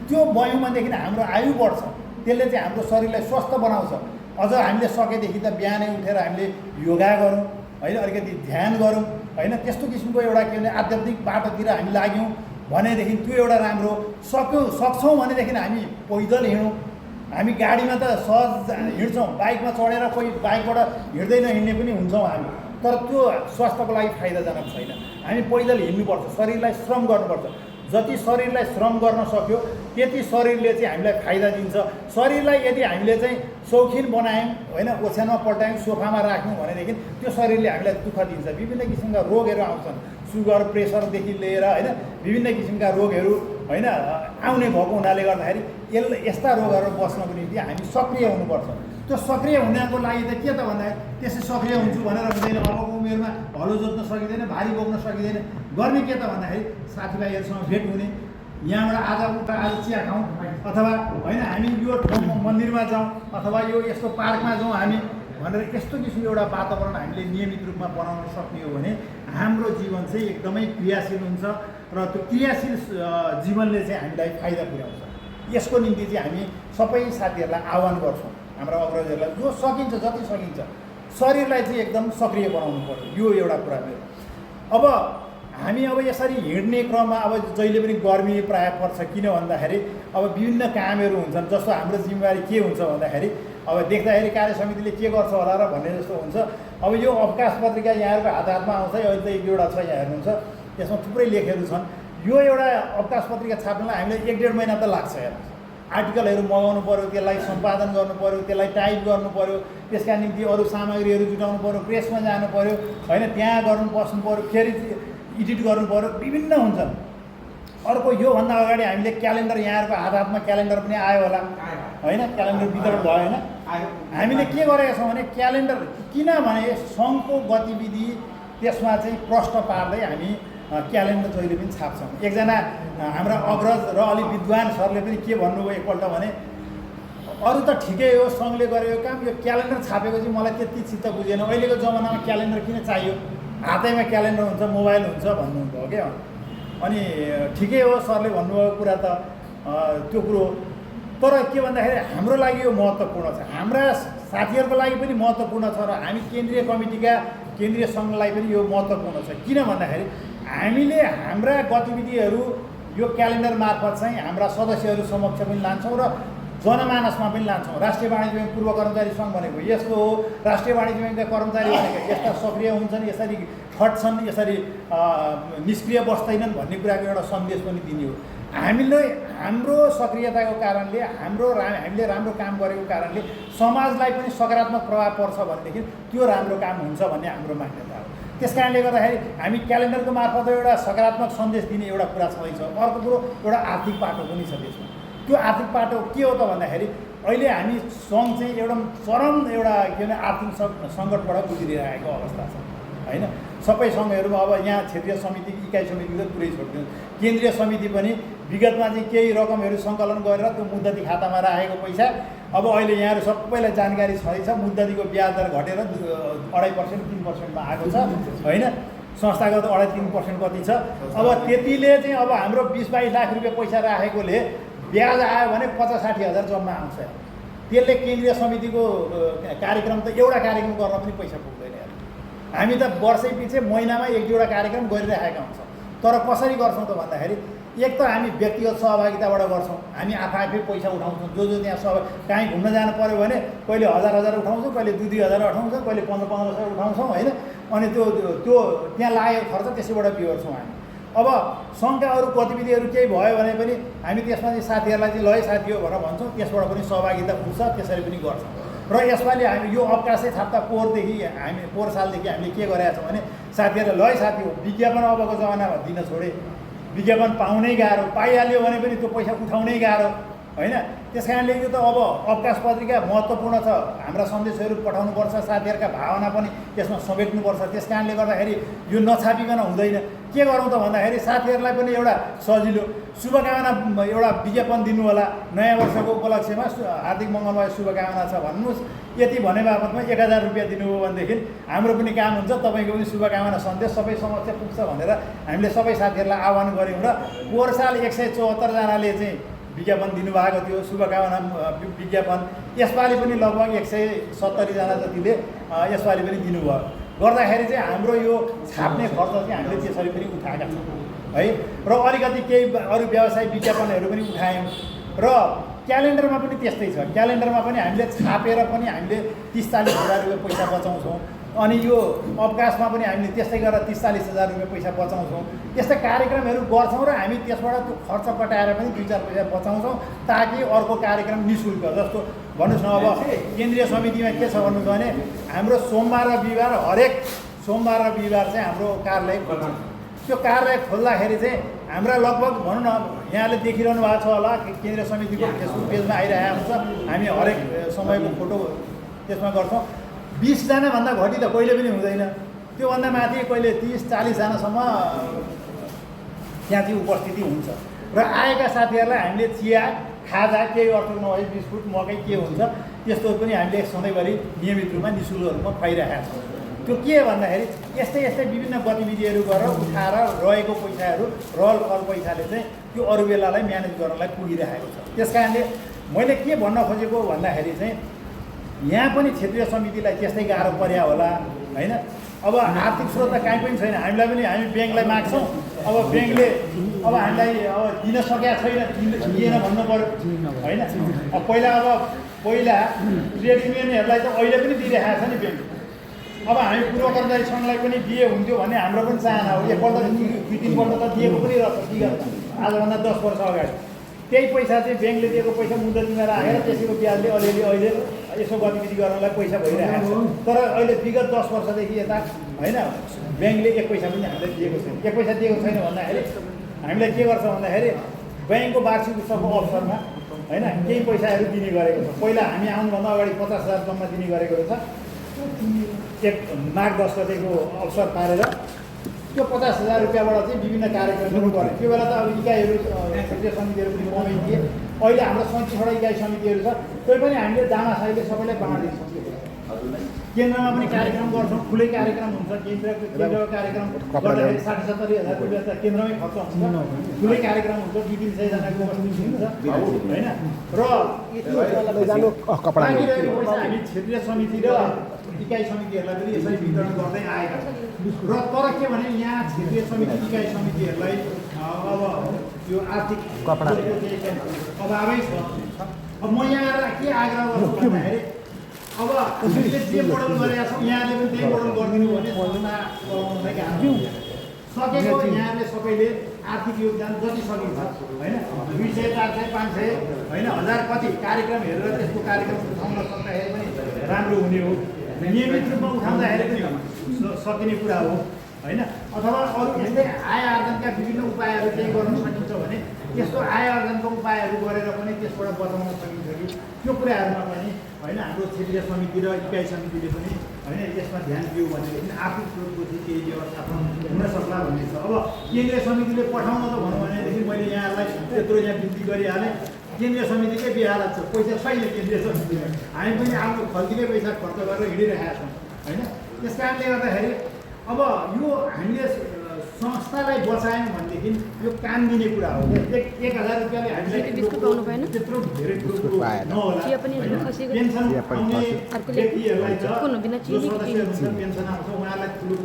त्यो बयौँ भनेदेखि हाम्रो आयु बढ्छ, त्यसले चाहिँ हाम्रो शरीरलाई स्वस्थ बनाउँछ। अझ हामीले सकेदेखि त बिहानै उठेर हामीले योगा गरौँ होइन, अलिकति ध्यान गरौँ होइन, त्यस्तो किसिमको एउटा के भने आध्यात्मिक बाटोतिर हामी लाग्यौँ भनेदेखि त्यो एउटा राम्रो। सक्छौँ भनेदेखि हामी पैदल हिँडौँ। हामी गाडीमा त सहज हिँड्छौँ, बाइकमा चढेर कोही बाइकबाट हिँड्दैन हिँड्ने पनि हुन्छौँ हामी, तर त्यो स्वास्थ्यको लागि फाइदाजनक छैन। हामी पैदल हिँड्नुपर्छ, शरीरलाई श्रम गर्नुपर्छ। जति शरीरलाई श्रम गर्न सक्यो त्यति शरीरले चाहिँ हामीलाई फाइदा दिन्छ। शरीरलाई यदि हामीले चाहिँ शौखिन बनायौँ होइन, ओछ्यानमा पल्टायौँ, सोफामा राख्यौँ भनेदेखि त्यो शरीरले हामीलाई दुःख दिन्छ। विभिन्न किसिमका रोगहरू आउँछन्, सुगर प्रेसरदेखि लिएर होइन विभिन्न किसिमका रोगहरू होइन आउने भएको हुनाले गर्दाखेरि यस्ता रोगहरू बस्नको निम्ति हामी सक्रिय हुनुपर्छ। त्यो सक्रिय हुनको लागि त के त भन्दाखेरि त्यसै सक्रिय हुन्छु भनेर हुँदैन। अबको उमेरमा हलो जोत्न सकिँदैन, भारी बोक्न सकिँदैन। गर्ने के त भन्दाखेरि साथीभाइहरूसँग भेट हुने, यहाँबाट आज उता आज चिया खाउँ अथवा होइन हामी यो ठाउँमा मन्दिरमा जाउँ अथवा यो यस्तो पार्कमा जाउँ हामी भनेर यस्तो किसिमको एउटा वातावरण हामीले नियमित रूपमा बनाउन सक्ने हो भने हाम्रो जीवन चाहिँ एकदमै क्रियाशील हुन्छ र त्यो क्रियाशील जीवनले चाहिँ हामीलाई फाइदा पुर्याउँछ। यसको निम्ति चाहिँ हामी सबै साथीहरूलाई आह्वान गर्छौँ, हाम्रा अग्रजहरूलाई, जो सकिन्छ जति सकिन्छ शरीरलाई चाहिँ एकदम सक्रिय बनाउनु पर्यो। यो एउटा कुरा मेरो। अब हामी अब यसरी हिँड्ने क्रममा अब जहिले पनि गर्मी प्रायः पर्छ, किन भन्दाखेरि अब विभिन्न कामहरू हुन्छन्। जस्तो हाम्रो जिम्मेवारी के हुन्छ भन्दाखेरि अब देख्दाखेरि कार्य समितिले के गर्छ होला र भन्ने जस्तो हुन्छ। अब यो अवकाश पत्रिका यहाँहरूको हातमा आउँछ, अहिले त एक दुईवटा छ, यहाँ हेर्नुहुन्छ यसमा थुप्रै लेखहरू छन्। यो एउटा अवकाश पत्रिका छाप्नलाई हामीलाई 1-1.5 महिना त लाग्छ। हेर्नुहोस्, आर्टिकलहरू मगाउनु पऱ्यो, त्यसलाई सम्पादन गर्नु पऱ्यो, त्यसलाई टाइप गर्नु पऱ्यो, त्यसका निम्ति अरू सामग्रीहरू जुटाउनु पऱ्यो, प्रेसमा जानु पऱ्यो होइन, त्यहाँ गर्नु बस्नु पऱ्यो, फेरि एडिट गर्नु पऱ्यो, विभिन्न हुन्छन्। अर्को योभन्दा अगाडि हामीले क्यालेन्डर, यहाँहरूको हातमा क्यालेन्डर पनि आयो होला होइन, क्यालेन्डर वितरण भयो होइन। हामीले के गरेका छौँ भने क्यालेन्डर, किनभने सङ्घको गतिविधि त्यसमा चाहिँ प्रश्न पार्दै हामी क्यालेन्डर जहिले पनि छाप्छौँ। एकजना हाम्रा अग्रज र अलिक विद्वान सरले पनि के भन्नुभयो एकपल्ट भने अरू त ठिकै हो सङ्घले गरेको काम, यो क्यालेन्डर छापेको चाहिँ मलाई त्यति चित्त बुझेन। अहिलेको जमानामा क्यालेन्डर किन चाहियो, हातैमा क्यालेन्डर हुन्छ, मोबाइल हुन्छ भन्नुभयो क्या। अनि ठिकै हो सरले भन्नुभएको कुरा त त्यो कुरो, तर के भन्दाखेरि हाम्रो लागि यो महत्त्वपूर्ण छ, हाम्रा साथीहरूको लागि पनि महत्त्वपूर्ण छ र हामी केन्द्रीय कमिटीका केन्द्रीय सङ्घलाई पनि यो महत्त्वपूर्ण छ। किन भन्दाखेरि हामीले हाम्रा गतिविधिहरू यो क्यालेन्डर मार्फत चाहिँ हाम्रा सदस्यहरू समक्ष पनि लान्छौँ र जनमानसमा पनि लान्छौँ। राष्ट्रिय वाणिज्य ब्याङ्क पूर्व कर्मचारी सङ्घ भनेको यस्तो हो, राष्ट्रिय वाणिज्य ब्याङ्कका कर्मचारी भनेको यस्ता सक्रिय हुन्छन्, यसरी खट्छन्, यसरी निष्क्रिय बस्दैनन् भन्ने कुराको एउटा सन्देश पनि दिने हो। हामीले हाम्रो सक्रियताको कारणले हामीले राम्रो काम गरेको कारणले समाजलाई पनि सकारात्मक प्रभाव पर्छ भनेदेखि त्यो राम्रो काम हुन्छ भन्ने हाम्रो मान्यता हो। त्यस कारणले गर्दाखेरि हामी क्यालेन्डरको मार्फत एउटा सकारात्मक सन्देश दिने एउटा कुरा छँदैछ। अर्को कुरो एउटा आर्थिक पाटो पनि छ त्यसमा। त्यो आर्थिक पाटो के हो त भन्दाखेरि अहिले हामी सङ्घ चाहिँ एउटा चरम एउटा के भने आर्थिक सङ्कटबाट गुज्रिरहेको अवस्था छ होइन। सबै सङ्घहरूमा अब यहाँ क्षेत्रीय समिति, इकाइ समिति त पुरै छोडिदिनु, केन्द्रीय समिति पनि विगतमा चाहिँ केही रकमहरू सङ्कलन गरेर त्यो मुद्दती खातामा राखेको पैसा अब अहिले यहाँहरू सबैलाई जानकारी छँदैछ, मुद्दतीको ब्याज दर घटेर 2.5% 3%मा आएको छ होइन। संस्थागत 2.5-3% कति छ। अब त्यतिले चाहिँ अब हाम्रो 20-22 लाख रुपियाँ पैसा राखेकोले ब्याज आयो भने 50-60 हजार जम्मा आउँछ। त्यसले केन्द्रीय समितिको कार्यक्रम त एउटा कार्यक्रम गर्न पनि पैसा पुग्दैन। हामी त वर्षै पछि महिनामा 1-2वटा कार्यक्रम गरिरहेका हुन्छौँ। तर कसरी गर्छौँ त भन्दाखेरि एक त हामी व्यक्तिगत सहभागिताबाट गर्छौँ, हामी आफै पैसा उठाउँछौँ। जो त्यहाँ कहीँ घुम्न जानु पऱ्यो भने कहिले 1000 उठाउँछौँ, कहिले 2-2 हजार उठाउँछौँ, कहिले 1500 उठाउँछौँ होइन। अनि त्यो त्यहाँ लागेको खर्च त्यसैबाट बिहोर्छौँ हामी। अब सङ्घका अरू गतिविधिहरू केही भयो भने पनि हामी त्यसमा चाहिँ साथीहरूलाई चाहिँ ल साथी हो भनेर भन्छौँ, त्यसबाट पनि सहभागिता पुग्छ, त्यसरी पनि गर्छौँ। र यसपालि हामी यो अवकाशै थाप्दा पोहोर सालदेखि हामीले के गरेका छौँ भने साथीहरूलाई ल साथी हो, विज्ञापन अबको जमानामा दिन छोडे, विज्ञापन पाउनै गाह्रो, पाइहाल्यो भने पनि त्यो पैसा उठाउनै गाह्रो होइन। त्यस कारणले यो त अब अवकाश पत्रिका महत्त्वपूर्ण छ, हाम्रा सन्देशहरू पठाउनुपर्छ, साथीहरूका भावना पनि त्यसमा समेट्नुपर्छ। त्यस कारणले गर्दाखेरि यो नछापिकन हुँदैन। के गरौँ त भन्दाखेरि साथीहरूलाई पनि एउटा सजिलो शुभकामना एउटा विज्ञापन दिनु होला, नयाँ वर्षको उपलक्ष्यमा हार्दिक मङ्गलमय शुभकामना छ भन्नुहोस्। यति भने बापतमा 1000 रुपियाँ दिनुभयो भनेदेखि हाम्रो पनि काम हुन्छ, तपाईँको पनि शुभकामना सन्देश सबै समक्ष पुग्छ भनेर हामीले सबै साथीहरूलाई आह्वान गऱ्यौँ। र पोहोर साल 174 जनाले चाहिँ विज्ञापन दिनुभएको थियो, शुभकामना विज्ञापन। यसपालि पनि लगभग 170 जना जतिले यसपालि पनि दिनुभयो। गर्दाखेरि चाहिँ हाम्रो यो छाप्ने खर्च चाहिँ हामीले त्यसरी पनि उठाएका छौँ है। र अलिकति केही अरू व्यवसायिक विज्ञापनहरू पनि उठायौँ। र क्यालेन्डरमा पनि त्यस्तै छ। क्यालेन्डरमा पनि हामीले छापेर पनि हामीले 30-40 हजार रुपियाँ पैसा बचाउँछौँ। अनि यो अवकाशमा पनि हामीले त्यस्तै गरेर 30-40 हजार रुपियाँ पैसा बचाउँछौँ। यस्तै कार्यक्रमहरू गर्छौँ र हामी त्यसबाट त्यो खर्च कटाएर पनि 2-4 पैसा बचाउँछौँ ताकि अर्को कार्यक्रम निःशुल्क जस्तो भन्नुहोस् न। अब केन्द्रीय समितिमा के छ भन्नुहुन्छ भने हाम्रो सोमबार र बिहिबार हरेक सोमबार र बिहिबार चाहिँ हाम्रो कार्यालय खोल्छ। त्यो कार्यालय खोल्दाखेरि चाहिँ हाम्रा लगभग भनौँ न, यहाँले देखिरहनु भएको छ होला, केन्द्रीय समितिको फेसबुक पेजमा आइरहेको हुन्छ। हामी हरेक समयको फोटो त्यसमा गर्छौँ। 20 जनाभन्दा घटी त कहिले पनि हुँदैन। त्योभन्दा माथि कहिले 30-40 जनासम्म त्यहाँ चाहिँ उपस्थिति हुन्छ। र आएका साथीहरूलाई हामीले चिया खाजा केही अर्थ नभए बिस्कुट मकै के हुन्छ त्यस्तो पनि हामीले सधैँभरि नियमित रूपमा निःशुल्क रूपमा खुवाइरहेका छौँ। त्यो के भन्दाखेरि यस्तै यस्तै विभिन्न गतिविधिहरू गरेर उठाएर रहेको पैसाहरू रहल खल पैसाले चाहिँ त्यो अरू बेलालाई म्यानेज गर्नलाई पुगिरहेको छ। त्यस कारणले मैले के भन्न खोजेको भन्दाखेरि चाहिँ यहाँ पनि क्षेत्रीय समितिलाई त्यस्तै गाह्रो पर्या होला होइन। अब आर्थिक स्रोत त कहीँ पनि छैन। हामीलाई पनि हामी ब्याङ्कलाई माग्छौँ। अब ब्याङ्कले अब हामीलाई अब दिन सकेका छैन, दिएन भन्नु पऱ्यो होइन। अब पहिला ट्रेड युनियनहरूलाई त अहिले पनि दिइरहेको छ नि ब्याङ्क। अब हामी पूर्व कर्मचारी सङ्घलाई पनि दिए हुन्थ्यो भन्ने हाम्रो पनि चाहना हो। एकपल्ट 2-3 पल्ट त दिएको पनि रहेछ विगत आजभन्दा 10 वर्ष अगाडि। त्यही पैसा चाहिँ ब्याङ्कले दिएको पैसा मुद्दतीमा राखेर त्यसैको ब्याजले अलिअलि अहिले यसो गतिविधि गर्नलाई पैसा भइरहेको छ। तर अहिले विगत 10 वर्षदेखि यता होइन ब्याङ्कले 1 पैसा पनि हामीलाई दिएको छैन। 1 पैसा दिएको छैन भन्दाखेरि हामीलाई के गर्छ भन्दाखेरि ब्याङ्कको वार्षिक उत्सवको अवसरमा होइन केही पैसाहरू दिने गरेको छ। पहिला हामी आउनुभन्दा अगाडि 50,000 जम्मा दिने गरेको रहेछ। माघ 10 गतेको अवसर पारेर त्यो 50,000 रुपियाँबाट चाहिँ विभिन्न कार्यक्रमहरू गरे। त्यो बेला त अब इकाइहरू क्षेत्रीय समितिहरू पनि कमै थिए। अहिले हाम्रो 37वटा इकाइ समितिहरू छ। त्यही पनि हामीले दामासाईले सबैलाई बाँडिदिन्छौँ। केन्द्रमा पनि कार्यक्रम गर्छौँ, ठुलै कार्यक्रम हुन्छ। केन्द्रको कार्यक्रम गर्दाखेरि 60-70 हजार रुपियाँ त केन्द्रमै खर्च हुन्छ। ठुलै कार्यक्रम हुन्छ, 200-300 जनाको उपस्थिति हुन्छ होइन। र हामी क्षेत्रीय समिति र इकाइ समितिहरूलाई पनि यसरी वितरण गर्दै आएका छौँ। र तर के भने यहाँ क्षेत्रीय समिति इकाइ समितिहरूलाई अब यो आर्थिक अभावै छ। अब म यहाँ आएर के आग्रह गर्छु भन्दाखेरि अब हामीले जे मोडल गरेका छौँ यहाँले पनि त्यही मोडल गरिदिनु भने संस्था चलाउनलाई गाह्रो सकेको यहाँले सबैले आर्थिक योगदान जति सकिन्छ होइन 200, 400, 500 होइन 1000 कति कार्यक्रम हेरेर त्यसको कार्यक्रम उठाउन सक्दाखेरि पनि राम्रो हुने हो। नियमित रूपमा उठाउँदाखेरि पनि सकिने कुरा हो होइन। अथवा अरू यस्तै आय आर्जनका विभिन्न उपायहरू केही गर्न सकिन्छ भने त्यस्तो आय आर्जनको उपायहरू गरेर पनि त्यसबाट बचाउन सकिन्छ कि त्यो कुराहरूमा पनि होइन हाम्रो क्षेत्रीय समिति र इकाइ समितिले पनि होइन यसमा ध्यान दियो भनेदेखि आर्थिक स्रोतको चाहिँ केही व्यवस्थापन हुन सक्ला भन्ने छ। अब केन्द्रीय समितिले पठाउन त भनौँ भनेदेखि मैले यहाँलाई त्यत्रो यहाँ बिन्ती गरिहालेँ। केन्द्रीय समितिकै बेहालत छ, पैसा छैन केन्द्रीय समितिमा। हामी पनि आफ्नो खल्तीकै पैसा खर्च गरेर हिँडिरहेका छौँ होइन। त्यस कारणले गर्दाखेरि अब यो हामीले संस्थालाई बचायौँ भनेदेखि यो काम दिने कुरा हो। 1000 रुपियाँले हामीलाई त्यत्रो धेरै कुरो नहोला। पेन्सन आउने व्यक्तिहरूलाई त जो सदस्यहरू हुन्छ पेन्सन आउँछ उहाँहरूलाई ठुलो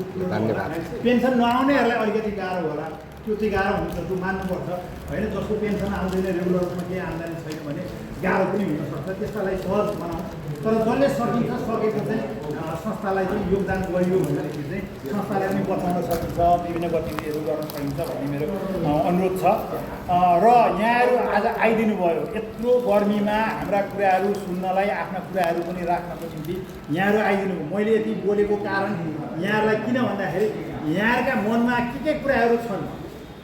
पेन्सन नआउनेहरूलाई अलिकति गाह्रो होला। त्यो चाहिँ गाह्रो हुन्छ, त्यो मान्नुपर्छ होइन। जसको पेन्सन आउँदैन रेगुलर रूपमा केही आम्दानी छैन भने गाह्रो पनि हुनसक्छ। त्यसलाई सहज बनाऊ। तर जसले सकिन्छ सकेको चाहिँ संस्थालाई चाहिँ योगदान गरियो भनेदेखि चाहिँ संस्थालाई पनि बचाउन सकिन्छ, विभिन्न गतिविधिहरू गर्न सकिन्छ भन्ने मेरो अनुरोध छ। र यहाँहरू आज आइदिनु भयो यत्रो गर्मीमा हाम्रा कुराहरू सुन्नलाई, आफ्ना कुराहरू पनि राख्नको निम्ति यहाँहरू आइदिनु भयो। मैले यति बोलेको कारण यहाँहरूलाई किन भन्दाखेरि यहाँहरूका मनमा के कुराहरू छन्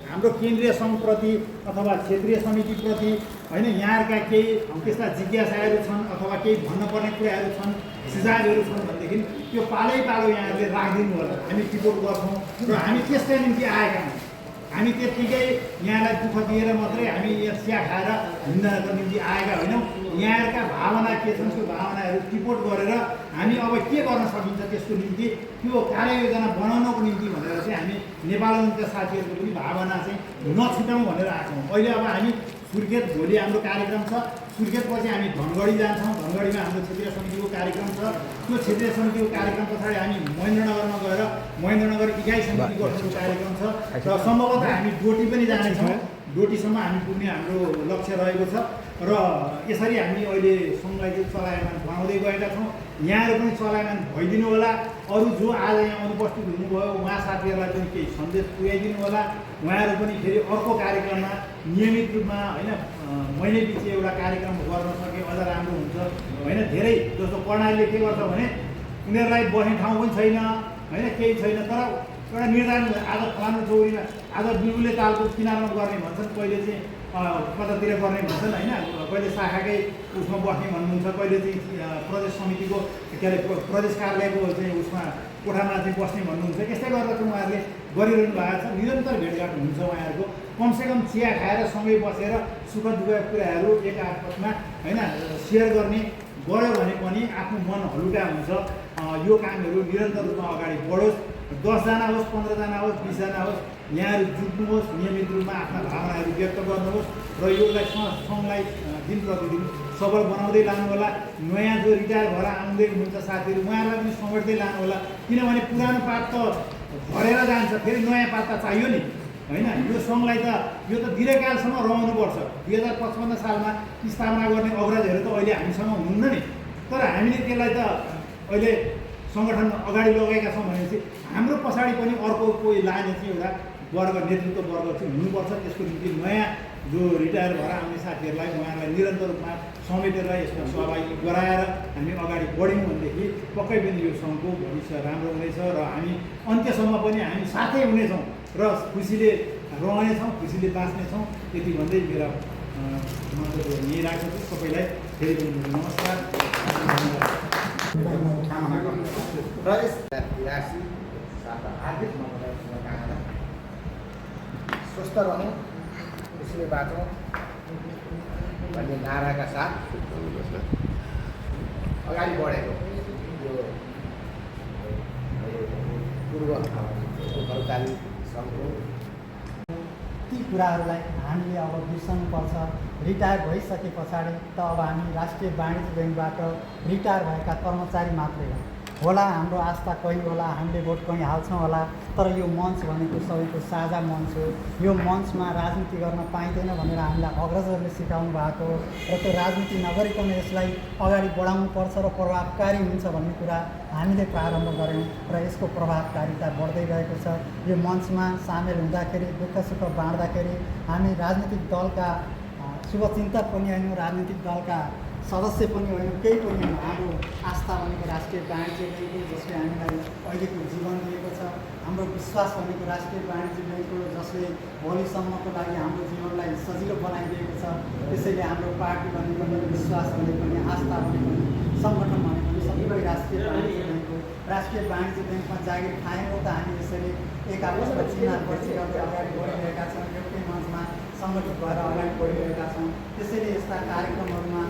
हाम्रो केन्द्रीय सङ्घप्रति अथवा क्षेत्रीय समितिप्रति होइन यहाँहरूका केही त्यस्ता जिज्ञासाहरू छन् अथवा केही भन्नुपर्ने कुराहरू छन् सुझावहरू छन् भनेदेखि त्यो पालै पालो यहाँहरूले राखिदिनु होला हामी टिपोट गर्छौँ र हामी त्यसकै निम्ति आएका हौँ हामी त्यत्तिकै यहाँलाई दुःख दिएर मात्रै हामी यहाँ चिया खाएर हिँड्नको निम्ति आएका होइनौँ यहाँहरूका भावना के छन् त्यो भावनाहरू टिपोट गरेर हामी अब के गर्न सकिन्छ त्यसको निम्ति त्यो कार्ययोजना बनाउनको निम्ति भनेर चाहिँ हामी नेपालका साथीहरूको पनि भावना चाहिँ नछुटाउँ भनेर आएको छौँ अहिले अब हामी सुर्खेत भोलि हाम्रो कार्यक्रम छ सुर्खेतपछि हामी धनगढी जान्छौँ धनगढीमा हाम्रो क्षेत्रीय समितिको कार्यक्रम छ त्यो क्षेत्रीय समितिको कार्यक्रम पछाडि हामी महेन्द्रनगरमा गएर महेन्द्रनगर इकाइ समिति गठनको कार्यक्रम छ र सम्भवतः हामी डोटी पनि जानेछौँ डोटीसम्म हामी पुग्ने हाम्रो लक्ष्य रहेको छ र यसरी हामी अहिले सङ्घलाई चाहिँ चलायमान बनाउँदै गएका छौँ यहाँहरू पनि चलायमान भइदिनु होला अरू जो आज यहाँ अनुपस्थित हुनुभयो उहाँ साथीहरूलाई पनि केही सन्देश पुर्याइदिनु होला उहाँहरू पनि फेरि अर्को कार्यक्रममा नियमित रूपमा होइन महिने पछि एउटा कार्यक्रम गर्न सके अझ राम्रो हुन्छ होइन धेरै जस्तो कर्णालीले के गर्छ भने उनीहरूलाई बस्ने ठाउँ पनि छैन होइन केही छैन तर एउटा निर्धारण आज फलानु चौरीमा आज बिउले तालको किनारमा गर्ने भन्छन् कहिले चाहिँ कतातिर गर्ने भन्छन् होइन कहिले शाखाकै उसमा बस्ने भन्नुहुन्छ कहिले चाहिँ प्रदेश समितिको के अरे प्रदेश कार्यालयको चाहिँ उसमा कोठामा चाहिँ बस्ने भन्नुहुन्छ यस्तै गरेर चाहिँ उहाँहरूले गरिरहनु भएको छ निरन्तर भेटघाट हुन्छ उहाँहरूको कमसेकम चिया खाएर सँगै बसेर सुख दुःख कुराहरू एक आपसमा होइन सेयर गर्ने गऱ्यो भने पनि आफ्नो मन हलुका हुन्छ यो कामहरू निरन्तर रूपमा अगाडि बढोस् 10 जना होस् 15 जना होस् 20 जना होस् यहाँहरू जुट्नुहोस् नियमित रूपमा आफ्ना भावनाहरू व्यक्त गर्नुहोस् र योलाई सङ्घलाई दिन प्रतिदिन सबल बनाउँदै लानु होला नयाँ जो रिटायर भएर आउँदै हुनुहुन्छ साथीहरू उहाँहरूलाई पनि समेट्दै लानु होला किनभने पुरानो पात त भरेर जान्छ फेरि नयाँ पात त चाहियो नि होइन यो सङ्घलाई त यो त दीर्घकालसम्म रहनुपर्छ 2055 सालमा स्थापना गर्ने अग्रजहरू त अहिले हामीसँग हुनुहुन्न नि तर हामीले त्यसलाई त अहिले सङ्गठन अगाडि लगाएका छौँ भनेपछि हाम्रो पछाडि पनि अर्को कोही लाने चाहिँ एउटा वर्ग नेतृत्व वर्ग चाहिँ हुनुपर्छ त्यसको निम्ति नयाँ जो रिटायर भएर आउने साथीहरूलाई उहाँहरूलाई निरन्तर रूपमा समेटेर यसमा सहभागी गराएर हामी अगाडि बढ्यौँ भनेदेखि पक्कै पनि यो सङ्घको भविष्य राम्रो हुनेछ र हामी अन्त्यसम्म पनि हामी साथै हुनेछौँ र खुसीले रहनेछौँ खुसीले बाँच्नेछौँ यति भन्दै मेरो मन्तव्य यहीँ राखेको छु सबैलाई फेरि पनि नमस्कार कामना गर्दछु र यस 82 सालका हार्दिक मङ्गलमय शुभकामना स्वस्थ रहौँ खुसीले बाँचौँ भन्ने नाराका साथ अगाडि बढेको यो पूर्व कर्मचारी सङ्घको ती कुराहरूलाई हामीले अब बिर्सनुपर्छ रिटायर भइसके पछाडि त अब हामी राष्ट्रिय वाणिज्य ब्याङ्कबाट रिटायर भएका कर्मचारी मात्रै होला हाम्रो आस्था कहीँ होला हामीले भोट कहीँ हाल्छौँ होला तर यो मञ्च भनेको सबैको साझा मञ्च हो यो मञ्चमा राजनीति गर्न पाइँदैन भनेर हामीलाई अग्रजहरूले सिकाउनु भएको र त्यो राजनीति नगरिकन यसलाई अगाडि बढाउनुपर्छ र प्रभावकारी हुन्छ भन्ने कुरा हामीले प्रारम्भ गऱ्यौँ र यसको प्रभावकारिता बढ्दै गएको छ यो मञ्चमा सामेल हुँदाखेरि दुःख सुख बाँड्दाखेरि हामी राजनीतिक दलका शुभचिन्तक पनि होइनौँ राजनीतिक दलका सदस्य पनि होइनौँ केही पनि होइन हाम्रो आस्था भनेको राष्ट्रिय वाणिज्य ब्याङ्क हो जसले हामीलाई अहिलेको जीवन दिएको छ हाम्रो विश्वास भनेको राष्ट्रिय वाणिज्य ब्याङ्क हो जसले भोलिसम्मको लागि हाम्रो जीवनलाई सजिलो बनाइदिएको छ त्यसैले हाम्रो पार्टी भनेको पनि विश्वास भनेको पनि आस्था भनेको पनि सङ्गठन भनेको पनि सबै राष्ट्रिय वाणिज्य ब्याङ्क हो राष्ट्रिय वाणिज्य ब्याङ्कमा जागिर खाएको त हामी यसरी एक आपसमा चिनार पर्ची गर्दै अगाडि बढिरहेका छौँ एउटै मञ्चमा सङ्गठित भएर अगाडि बढिरहेका छौँ त्यसैले यस्ता कार्यक्रमहरूमा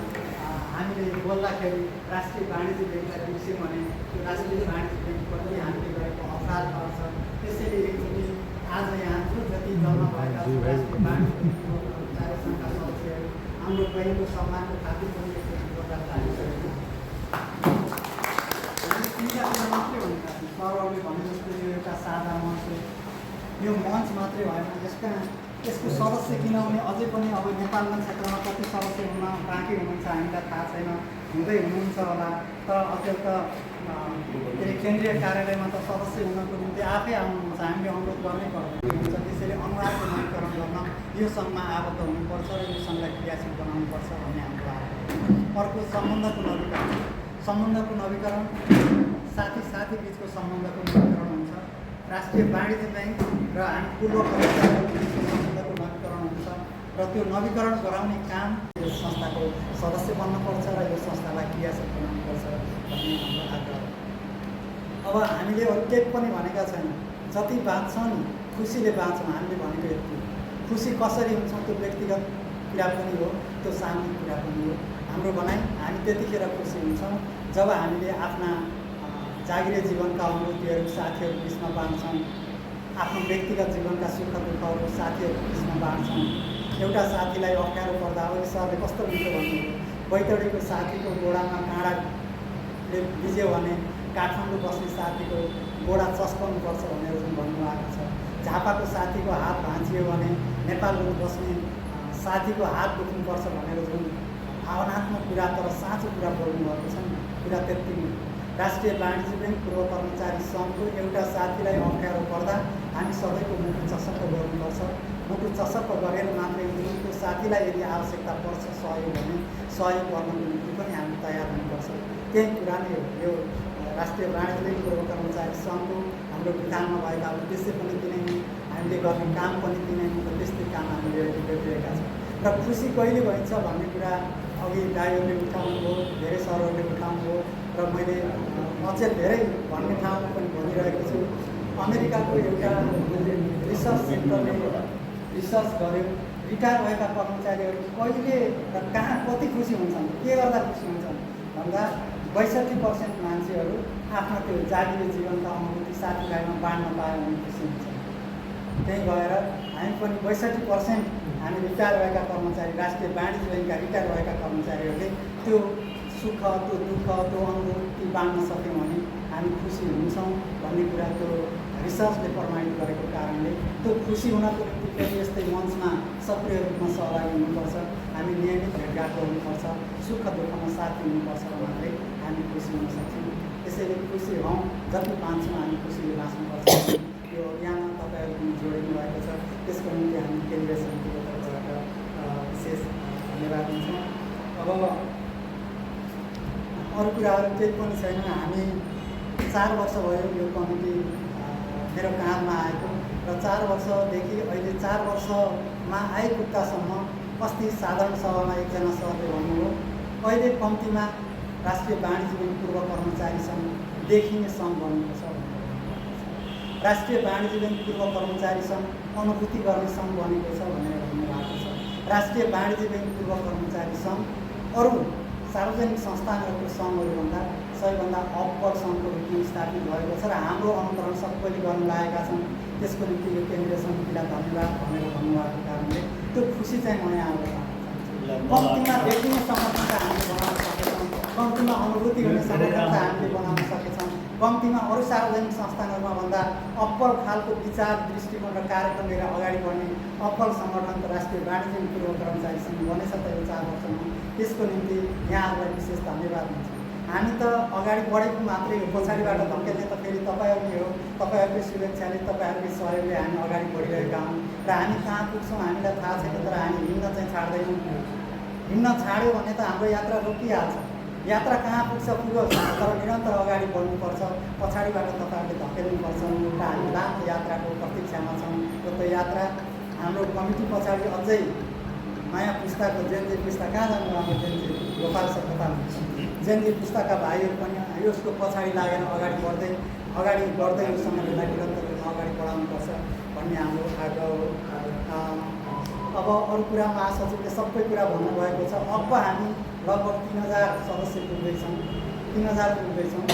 हामीले बोल्दाखेरि राष्ट्रिय वाणिज्य ब्याङ्कलाई बिर्स्यौँ भने त्यो राष्ट्रिय वाणिज्य ब्याङ्कप्रति हामीले गरेको अपराध पर्छ त्यसैले एकचोटि आज यहाँ जो जति जम्मा भएका छौँ राष्ट्रिय वाणिज्य ब्याङ्कको कर्मचारी सङ्घका सदस्यहरू हाम्रो बहिनीको सम्मानको खातिर पनि एकचोटि बोल्दा लागिसकेको तिनवटा कुरा मात्रै भनेका छौँ सरहरूले भने जस्तो यो एउटा साझा मञ्च हो यो मञ्च मात्रै भएन यसको सदस्य किनभने अझै पनि अब नेपालमा क्षेत्रमा कति सदस्य हुन बाँकी हुनुहुन्छ हामीलाई थाहा छैन हुँदै हुनुहुन्छ होला तर अत्यन्त केन्द्रीय कार्यालयमा त सदस्य हुनको निम्ति आफै आउनुहुन्छ हामीले अनुरोध गर्नै पर्दैन हुन्छ त्यसैले अनुहारको नवीकरण गर्न यो सङ्घमा आबद्ध हुनुपर्छ र यो सङ्घलाई क्रियाशील बनाउनुपर्छ भन्ने हाम्रो अर्को सम्बन्धको नवीकरण साथी बिचको सम्बन्धको नवीकरण हुन्छ राष्ट्रिय वाणिज्य ब्याङ्क र हामी पूर्व कर्मचारीहरूको बिचको सम्बन्धको नवीकरण हुन्छ र त्यो नवीकरण गराउने काम यो संस्थाको सदस्य बन्नुपर्छ र यो संस्थालाई क्रियाशील बनाउनुपर्छ भन्ने हाम्रो आग्रह हो। अब हामीले अरू केही पनि भनेका छैनौँ। जति बाँच्छौँ नि खुसीले बाँच्छौँ। हामीले भनेको यति खुसी कसरी हुन्छ त्यो व्यक्तिगत कुरा पनि हो, त्यो सामूहिक कुरा पनि हो। हाम्रो भनाइ हामी त्यतिखेर खुसी हुन्छौँ जब हामीले आफ्ना जागिरे जीवनका अनुभूतिहरू साथीहरू बिचमा बाँड्छौँ, आफ्नो व्यक्तिगत जीवनका सुख दुःखहरू साथीहरू बिचमा बाँड्छौँ। एउटा साथीलाई अप्ठ्यारो पर्दा अघि सरले कस्तो मिठो भन्नुभयो, बैतडीको साथीको गोडामा काँडाले भिज्यो भने काठमाडौँ बस्ने साथीको गोडा चस्काउनुपर्छ भनेर जुन भन्नुभएको छ। झापाको साथीको हात भाँचियो भने नेपालको बस्ने साथीको हात दुख्नुपर्छ भनेर जुन भावनात्मक कुरा तर साँचो कुरा बोल्नुभएको छ नि, कुरा त्यति नै। राष्ट्रिय वाणिज्य ब्याङ्क पूर्व कर्मचारी सङ्घको एउटा साथीलाई अप्ठ्यारो पर्दा हामी सबैको मुटु चसक्क गर्नुपर्छ। मुटु चसक्क गरेर मात्रै त्यो साथीलाई यदि आवश्यकता पर्छ सहयोग भने सहयोग गर्नको निम्ति पनि हामी तयार हुनुपर्छ। त्यही कुरा नै हो। यो राष्ट्रिय वाणिज्य ब्याङ्क पूर्व कर्मचारी सङ्घको हाम्रो विधानमा भएका उद्देश्य पनि तिनै हुन्, हामीले गर्ने काम पनि तिनै हुन् र त्यस्तै काम हामीले गरिरहेका छौँ। र खुसी कहिले भइन्छ भन्ने कुरा अघि दाइहरूले उठाउनुभयो, धेरै सरहरूले उठाउनुभयो र मैले अझै धेरै भन्ने ठाउँमा पनि भनिरहेको छु। अमेरिकाको एउटा रिसर्च सेन्टरले रिसर्च गर्यो, रिटायर भएका कर्मचारीहरू कहिले र कहाँ कति खुसी हुन्छन्, के गर्दा खुसी हुन्छन् भन्दा 62% मान्छेहरू आफ्नो त्यो जागिरे जीवनका अनुभूति साथीभाइमा बाँड्न पायो भने खुसी हुन्छन्। त्यही भएर हामी पनि 62% हामी रिटायर भएका कर्मचारी, राष्ट्रिय वाणिज्य ब्याङ्कका रिटायर भएका कर्मचारीहरूले त्यो सुख, त्यो दुःख, त्यो अनुभूति बाँड्न सक्यौँ भने हामी खुसी हुन्छौँ भन्ने कुरा त्यो रिसर्चले प्रमाणित गरेको कारणले त्यो खुसी हुनको निम्ति फेरि यस्तै मञ्चमा सक्रिय रूपमा सहभागी हुनुपर्छ। हामी नियमित भेटघाट गर्नुपर्छ, सुख दुःखमा साथी हुनुपर्छ र मात्रै हामी खुसी हुन सक्छौँ। त्यसैले खुसी हौँ, जति बाँच्छौँ हामी खुसीले बाँच्नुपर्छ। यो अभियानमा तपाईँहरू जोडिनु भएको छ, त्यसको निम्ति हामी केन्द्रीय समितिको तर्फबाट विशेष धन्यवाद दिन्छौँ। अब अरू कुराहरू केही पनि छैन। हामी 4 वर्ष भयो यो कमिटी मेरो काँधमा आएको र 4 वर्षदेखि अहिले 4 वर्षमा आइपुग्दासम्म अस्ति साधारण सभामा एकजना सरले भन्नुभयो, अहिले कम्तीमा राष्ट्रिय वाणिज्य ब्याङ्क पूर्व कर्मचारी सङ्घ देखिने सङ्घ बन्नुपर्छ। राष्ट्रिय वाणिज्य ब्याङ्क पूर्व कर्मचारी सङ्घ अनुभूति गर्ने सङ्घ बनेको छ भनेर भन्नुभएको छ। राष्ट्रिय वाणिज्य ब्याङ्क पूर्व कर्मचारी सङ्घ अरू सार्वजनिक संस्थानहरूको सङ्घहरूभन्दा सबैभन्दा अब्बल सङ्घको रूपमा स्थापित भएको छ र हाम्रो अनुकरण सबैले गर्न लागेका छन्। त्यसको निम्ति यो केन्द्रीय समितिलाई धन्यवाद भनेर भन्नुभएको कारणले त्यो खुसी चाहिँ म यहाँबाट कम्तीमा देखिने सङ्गठन हामीले बनाउन सकेछौँ, कम्तीमा अनुभूति गर्ने सङ्गठन हामीले बनाउन सकेछौँ, कम्तीमा अरू सार्वजनिक संस्थानहरूमा भन्दा अब्बल खालको विचार, दृष्टिकोण र कार्यक्रम लिएर अगाडि बढ्ने अब्बल सङ्गठन त राष्ट्रिय वाणिज्य पूर्व कर्मचारी सङ्घ बनेछ त यो 4 वर्षमा। त्यसको निम्ति यहाँहरूलाई विशेष धन्यवाद दिन्छु। हामी त अगाडि बढेको मात्रै हो, पछाडिबाट धकेल्ने त फेरि तपाईँहरू नै हो। तपाईँहरूकै शुभेच्छाले, तपाईँहरूकै सहयोगले हामी अगाडि बढिरहेका हौँ र हामी कहाँ पुग्छौँ हामीलाई थाहा छैन, तर हामी हिँड्न चाहिँ छाड्दैनौँ। हिँड्न छाड्यो भने त हाम्रो यात्रा रोकिहाल्छ। यात्रा कहाँ पुग्छ पुगोस्, तर निरन्तर अगाडि बढ्नुपर्छ, पछाडिबाट तपाईँहरूले धकेल्नुपर्छ र हामी लामो यात्राको प्रतीक्षामा छौँ। र त्यो यात्रा हाम्रो कमिटी पछाडि अझै नयाँ पुस्ताको जेनजी पुस्ता कहाँ जानुभयो, जेनजी गोपाल सर जेनजी पुस्ताका भाइहरू पनि यसको पछाडि लागेर अगाडि बढ्दै यो सङ्गठनलाई निरन्तर रूपमा अगाडि बढाउनुपर्छ भन्ने हाम्रो आग्रह हो। अब अरू कुरा महासचिवले सबै कुरा भन्नुभएको छ। अब हामी लगभग 3000 सदस्य पुग्दैछौँ, 3000 पुग्दैछौँ।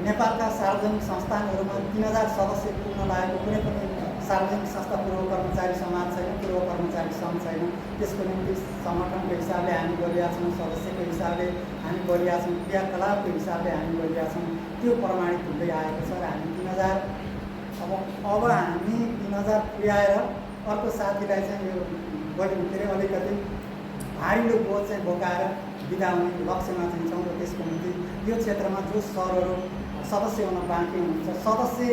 नेपालका सार्वजनिक संस्थानहरूमा 3000 सदस्य पुग्न लागेको कुनै पनि सार्वजनिक संस्था पूर्व कर्मचारी समाज छैन, पूर्व कर्मचारी सङ्घ छैन। त्यसको निम्ति सङ्गठनको हिसाबले हामी गरिरहेका छौँ, सदस्यको हिसाबले हामी गरिरहेका छौँ, क्रियाकलापको हिसाबले हामी गरिरहेका छौँ। त्यो प्रमाणित हुँदै आएको छ र हामी 3000 अब हामी 3000 पुर्याएर अर्को साथीलाई चाहिँ यो के अरे अलिकति भारीलो बोझ चाहिँ बोकाएर बिदा हुने लक्ष्यमा चाहिँ छौँ। र त्यसको निम्ति यो क्षेत्रमा जो सरहरू सदस्य हुन बाँकी हुनुहुन्छ, सदस्य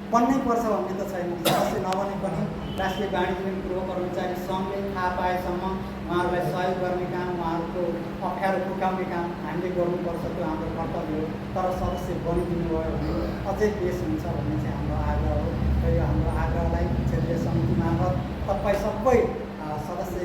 बन्नै पर्छ भन्ने त छैन। सदस्य नबने पनि राष्ट्रिय वाणिज्य ब्याङ्क पूर्व कर्मचारी सङ्घले थाहा पाएसम्म उहाँहरूलाई सहयोग गर्ने काम, उहाँहरूको अप्ठ्यारो पुर्याउने काम हामीले गर्नुपर्छ, त्यो हाम्रो कर्तव्य हो। तर सदस्य बनिदिनु भयो भने अझै बेस हुन्छ भन्ने चाहिँ हाम्रो आग्रह हो। र यो हाम्रो आग्रहलाई क्षेत्रीय समिति मार्फत तपाईँ सबै सदस्य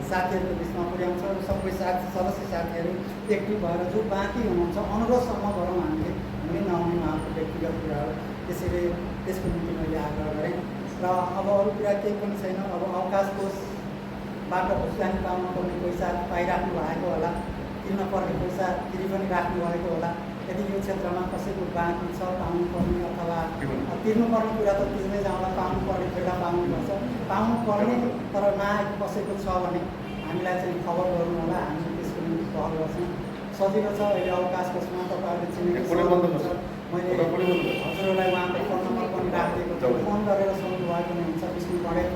साथीहरूको बिचमा पुर्याउँछ र सबै सदस्य साथीहरू एक्टिभ भएर जो बाँकी हुनुहुन्छ अनुरोधसम्म गरौँ हामीले, हुने नहुने उहाँको व्यक्तिगत कुरा हो। त्यसैले त्यसको निम्ति मैले आग्रह गरेँ। र अब अरू कुरा केही पनि छैन। अब अवकाश कोषबाट भुक्तानी पाउनुपर्ने पैसा पाइराख्नु भएको होला, तिर्न पर्ने पैसा तिरि पनि राख्नु भएको होला। यदि यो क्षेत्रमा कसैको बाँकी छ पाउनुपर्ने अथवा तिर्नुपर्ने कुरा त तिर्दै जाँदा पाउनुपर्ने बेला पाउनुपर्छ, पाउनुपर्ने तर नआएको कसैको छ भने हामीलाई चाहिँ खबर गर्नु होला, हामी त्यसको निम्ति पहल गर्छौँ। सजिलो छ अहिले अवकाश कोषमा तपाईँहरूले चिनेको मैले हजुरहरूलाई उहाँको फोन नम्बर पनि राखिदिएको छु, फोन गरेर सोध्नु भएको नै हुन्छ। विष्णु पढेल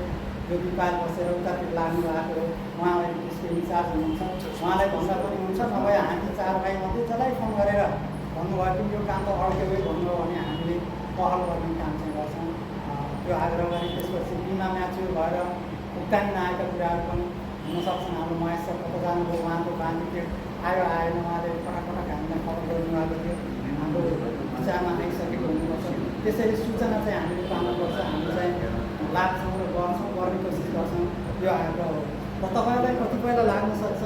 जो विपाल बसेर उतातिर लाग्नु भएको हो, उहाँ अहिले त्यसको इन्चार्ज हुनुहुन्छ, उहाँलाई भन्दा पनि हुन्छ। नभए हामी 4 भाइमध्ये जसलाई फोन गरेर भन्नुभयो कि यो काम त अड्क्यो है भन्नुभयो भने हामीले पहल गर्ने काम चाहिँ गर्छौँ, त्यो आग्रह गरेँ। त्यसपछि बिमा म्याच्युर भएर भुक्तानी नआएका कुराहरू पनि हुनसक्छन्। हाम्रो महेश सर कता जानुभयो, उहाँको बाँकी आयो आएन, उहाँले पटक हामीलाई खबर गर्नुभएको थियो। हाम्रो विचारमा आइसकेको हुनुपर्छ। त्यसैले सूचना चाहिँ हामीले पाउनुपर्छ। हामी चाहिँ लाग्छौँ र गर्छौँ, गर्ने कोसिस गर्छौँ, यो आग्रह हो। र तपाईँहरूलाई कतिपयलाई लाग्न सक्छ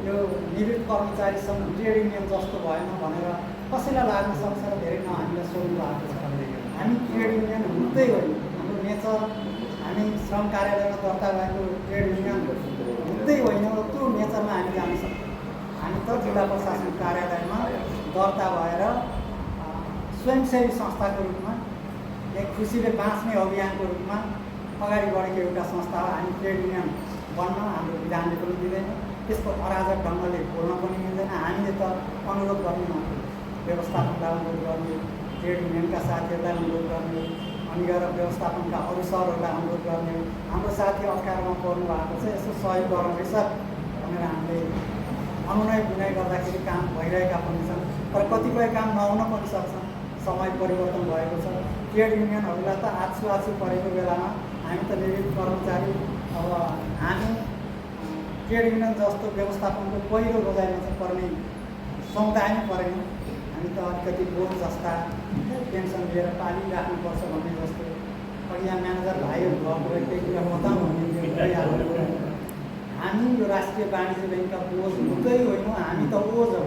यो निवृत्त कर्मचारी सङ्घ ट्रेड युनियन जस्तो भएन भनेर कसैलाई लाग्न सक्छ र धेरै हामीलाई सोध्नु भएको छ। हामी ट्रेड युनियन हुँदै होइन, हाम्रो नेचर हामी श्रम कार्यालयमा दर्ता भएको ट्रेड युनियन हुँदै होइन र त्यो नेचरमा हामी जान सक्छौँ। हामी त जिल्ला प्रशासन कार्यालयमा दर्ता भएर स्वयंसेवी संस्थाको रूपमा एक खुसीले बाँच्ने अभियानको रूपमा अगाडि बढेको एउटा संस्था हो। हामी ट्रेड युनियन बन्न हाम्रो विधानले पनि दिँदैन, त्यसको अराजक ढङ्गले बोल्न पनि मिल्दैन। हामीले त अनुरोध गर्ने मात्रै, व्यवस्थापनलाई अनुरोध गर्ने, ट्रेड युनियनका साथीहरूलाई अनुरोध गर्ने, अनि गएर व्यवस्थापनका अरू सरहरूलाई अनुरोध गर्ने, हाम्रो साथी अप्ठ्यारोमा पर्नु भएको छ यसो सहयोग गरौँ रहेछ भनेर हामीले अनुनय विनय गर्दाखेरि काम भइरहेका पनि छन्। तर कतिपय काम नहुन पनि सक्छन्, समय परिवर्तन भएको छ। ट्रेड युनियनहरूलाई त आछु परेको बेलामा हामी त निवृत्त कर्मचारी, अब हामी ट्रेड युनियन जस्तो व्यवस्थापनको पहिलो रोजाइमा चाहिँ पर्ने समुदाय नै परेन। हामी त अलिकति बोर्ड जस्ता पेन्सन लिएर पालिराख्नुपर्छ भन्ने जस्तो। अघि यहाँ म्यानेजर भाइहरू भएको भए केही कुरा बताउँ भने हामी यो राष्ट्रिय वाणिज्य ब्याङ्कका बोझ हुँदै होइनौँ, हामी त ओझ हौँ।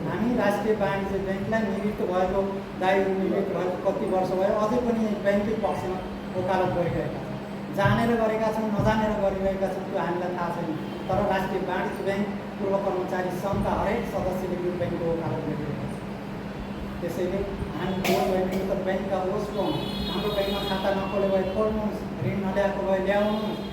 हामी राष्ट्रिय वाणिज्य ब्याङ्कलाई निवृत्त भएको दायु निवृत्त भएको कति वर्ष भयो, अझै पनि ब्याङ्कै पक्षमा वकालत गरिरहेका छौँ। जानेर गरेका छौँ, नजानेर गरिरहेका छौँ, त्यो हामीलाई थाहा छैन। तर राष्ट्रिय वाणिज्य ब्याङ्क पूर्व कर्मचारी सङ्घका हरेक सदस्यले यो ब्याङ्कको वकालत गरिरहेका छौँ। त्यसैले हामी बोझ होइन, यो त ब्याङ्कका बोझ को हौँ। हाम्रो ब्याङ्कमा खाता नखोले भए खोल्नुहोस्, ऋण नल्याएको भए ल्याउनुहोस्,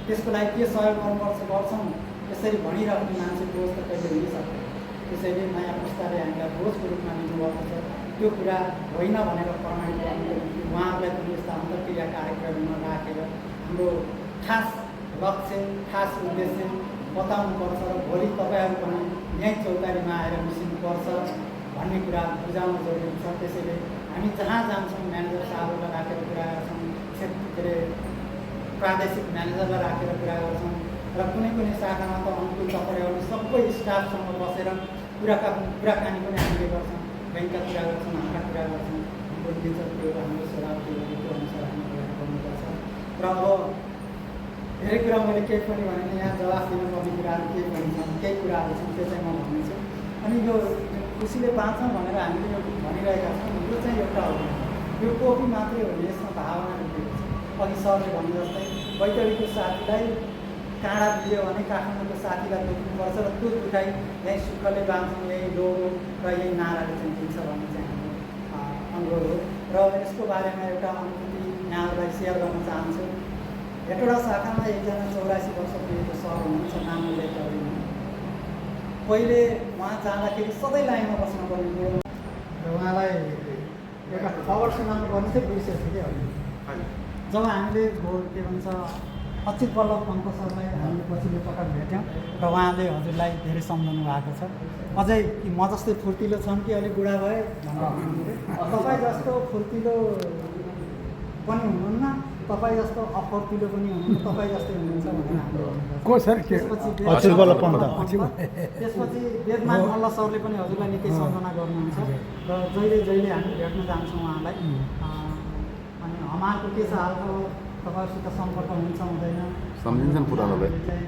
त्यसको लागि के सहयोग गर्नुपर्छ गर्छौँ, यसरी भनिराख्ने मान्छे बोझ त कहिले हुनै सक्दैन। त्यसैले नयाँ पुस्ताले हामीलाई बोझको रूपमा लिनुभएको छ, त्यो कुरा होइन भनेर प्रमाणित गर्नुको निम्ति उहाँहरूलाई पनि यस्ता अन्तर्क्रिया कार्यक्रममा राखेर हाम्रो खास लक्ष्य, खास उद्देश्य बताउनुपर्छ र भोलि तपाईँहरू पनि यहीँ चौतारीमा आएर मिसिनुपर्छ भन्ने कुरा बुझाउन जरुरी छ। त्यसैले हामी जहाँ जान्छौँ म्यानेजर साहबहरूलाई राखेर कुरा गर्छौँ, के अरे प्रादेशिक म्यानेजरलाई राखेर कुरा गर्छौँ र कुनै शाखामा त अनुकूल तपाईँहरूले सबै स्टाफसँग बसेर कुराकानी पनि हामीले गर्छौँ, ब्याङ्कका कुरा गर्छौँ, हाम्रा कुरा गर्छौँ, हाम्रो नेचर के हो, हाम्रो स्वभाव के हो, त्यो अनुसार हामी कुरा गर्नुपर्छ। र अब धेरै कुरा मैले केही पनि भने यहाँ जवाफ दिनुपर्ने कुराहरू केही पनि छन्, केही कुराहरू छन्, त्यो चाहिँ म भन्नेछु। अनि यो खुसीले बाँच्छौँ भनेर हामीले यो भनिरहेका छौँ, यो चाहिँ एउटा हो, यो टोपी मात्रै हो, यसमा भावना लुकेको छ। अघि सरले भने जस्तै बैतडीको साथीलाई काँडा दियो भने काठमाडौँको साथीलाई दुख्नुपर्छ र त्यो दुखाइ यहीँ सुखले बाँच्छौँ, यही लोगो र यही नाराले चाहिँ दिन्छ भन्ने चाहिँ हाम्रो अनुरोध हो। र यसको बारेमा एउटा अनुभूति यहाँहरूलाई सेयर गर्न चाहन्छु। हेटौडा शाखामा एकजना 84 वर्ष पुगेको सर हुनुहुन्छ, नाम उल्लेख गर्दिनँ। पहिले उहाँ जाँदाखेरि सधैँ लाइनमा बस्नुपर्ने थियो र उहाँलाई एउटा खबर सुनाउनु पर्ने चाहिँ बिर्सेको थियो कि जब हामीले के भन्छ अच्युत बल्लभ पन्त सरलाई हामीले पछिल्लो पटक भेट्यौँ र उहाँले हजुरलाई धेरै सम्झाउनु भएको छ। अझै म जस्तै फुर्तिलो छन् कि अलिक बुढा भए भनेर तपाईँ जस्तो फुर्तिलो पनि हुनुहुन्न, तपाईँ जस्तो अफर्तिलो पनि हुनुहुन्न, तपाईँ जस्तै हुनुहुन्छ भनेर हामीले भनेका छौँ। को सर के त्यसपछि अचुल बल्ल पन्त त्यसपछि वेदमान मल्ल सरले पनि हजुरलाई निकै सम्झना गर्नुहुन्छ र जहिले जहिले हामी भेट्न जान्छौँ उहाँलाई। अनि हमालको के छ हालको तपाईँहरूसित सम्पर्क हुन्छ हुँदैन सम्झिन्छन् पुरानोलाई। होइन,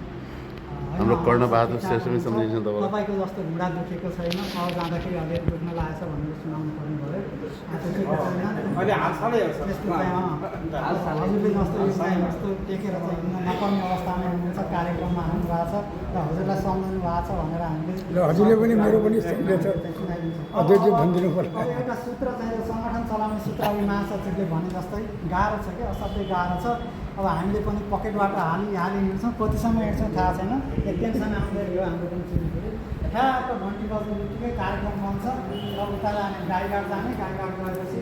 हाम्रो कर्णबहादुर अस्ति श्रेष्ठ पनि सम्झिन्छन् तपाईँलाई। तपाईँको जस्तो घुँडा दुखेको छैन, सहर जाँदाखेरि अलिअलि दुख्न लागेछ भनेर सुनाउनु पर्ने भयो। दुखेको छैन अहिले हाल सालै हो सर। त्यस्तो चाहिँ हजुरले जस्तो यो चाहिँ यस्तो टेकेर चाहिँ हिँड्न नपर्ने अवस्थामा हुनुहुन्छ, कार्यक्रममा आउनुभएको छ र हजुरलाई सम्झनु भएको छ भनेर हामीले र हजुरले पनि मेरो पनि सम्झेछ। अध्यक्ष भनिदिनु पर्छ। अब एउटा सूत्र चाहिँ सङ्गठन चलाउने सूत्र अघि महासचिवले भने जस्तै गाह्रो छ कि असाध्यै गाह्रो छ। अब हामीले पनि पकेटबाट हाली हिँड्छौँ, कतिसम्म हिँड्छौँ थाहा छैन। एकदिनसम्म आउँदै यो हाम्रो पनि चिन्नु ठ्याक्क घन्टी बज्ने बित्तिकै कार्यक्रम बन्छ र उता जाने गाईघाट जाने, गाईघाट गएपछि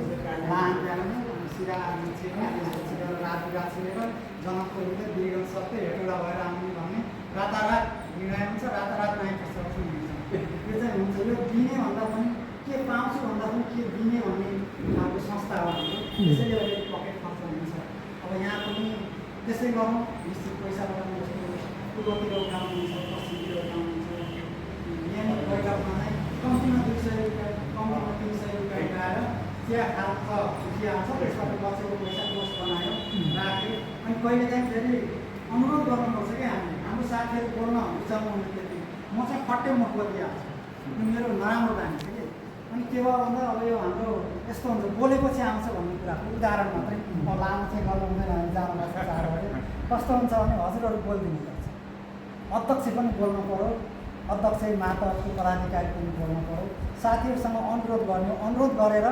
लाहान ल्याउने, सिरा छिर्ने, त्यसपछि गएर रातिघाट छिरेर जनकपुर हुँदै बिरगञ्ज सबै हेटौँडा भएर आउने भन्ने रातारात हिँडाइ हुन्छ, रातारात नाइटसम्म हिँड्छ। यो चाहिँ हुन्छ। यो दिने भन्दा पनि के पाउँछु भन्दा पनि के दिने भन्ने खालको संस्था हो हाम्रो। त्यसैले अहिले पकेट खर्च हुन्छ। अब यहाँ पनि त्यसै गरौँ, निश्चित पैसा लगाउनु जस्तो पूर्वतिर उठाउनु हुन्छ, पश्चिमतिर उठाउनु हुन्छ। यहाँनिर बैठकमा नै कम्तीमा 200 रुपियाँ, कम्तीमा 300 रुपियाँ उठाएर चिया खान्छ, चिया हाल्छ, त्यसबाट बचेको पैसा कोष बनायो, राख्यो। अनि कहिलेकाहीँ फेरि अनुरोध गर्नुपर्छ क्या हाम्रो साथीहरू बोल्न रुचाउनु त्यति म चाहिँ फट्टै मुख बोलिहाल्छु। अनि मेरो नराम्रो बानी छ कि। अनि के भयो भन्दा अब यो हाम्रो यस्तो हुन्छ, बोलेपछि आउँछ भन्ने कुराको उदाहरण मात्रै। लामो चाहिँ गर्नु हुँदैन, हामी जानु लाग्छ 4 बजे। कस्तो हुन्छ भने हजुरहरू बोलिदिनु पर्छ, अध्यक्ष पनि बोल्नु पऱ्यो, अध्यक्ष मातहतको पदाधिकारी पनि बोल्नु पऱ्यो, साथीहरूसँग अनुरोध गर्ने, अनुरोध गरेर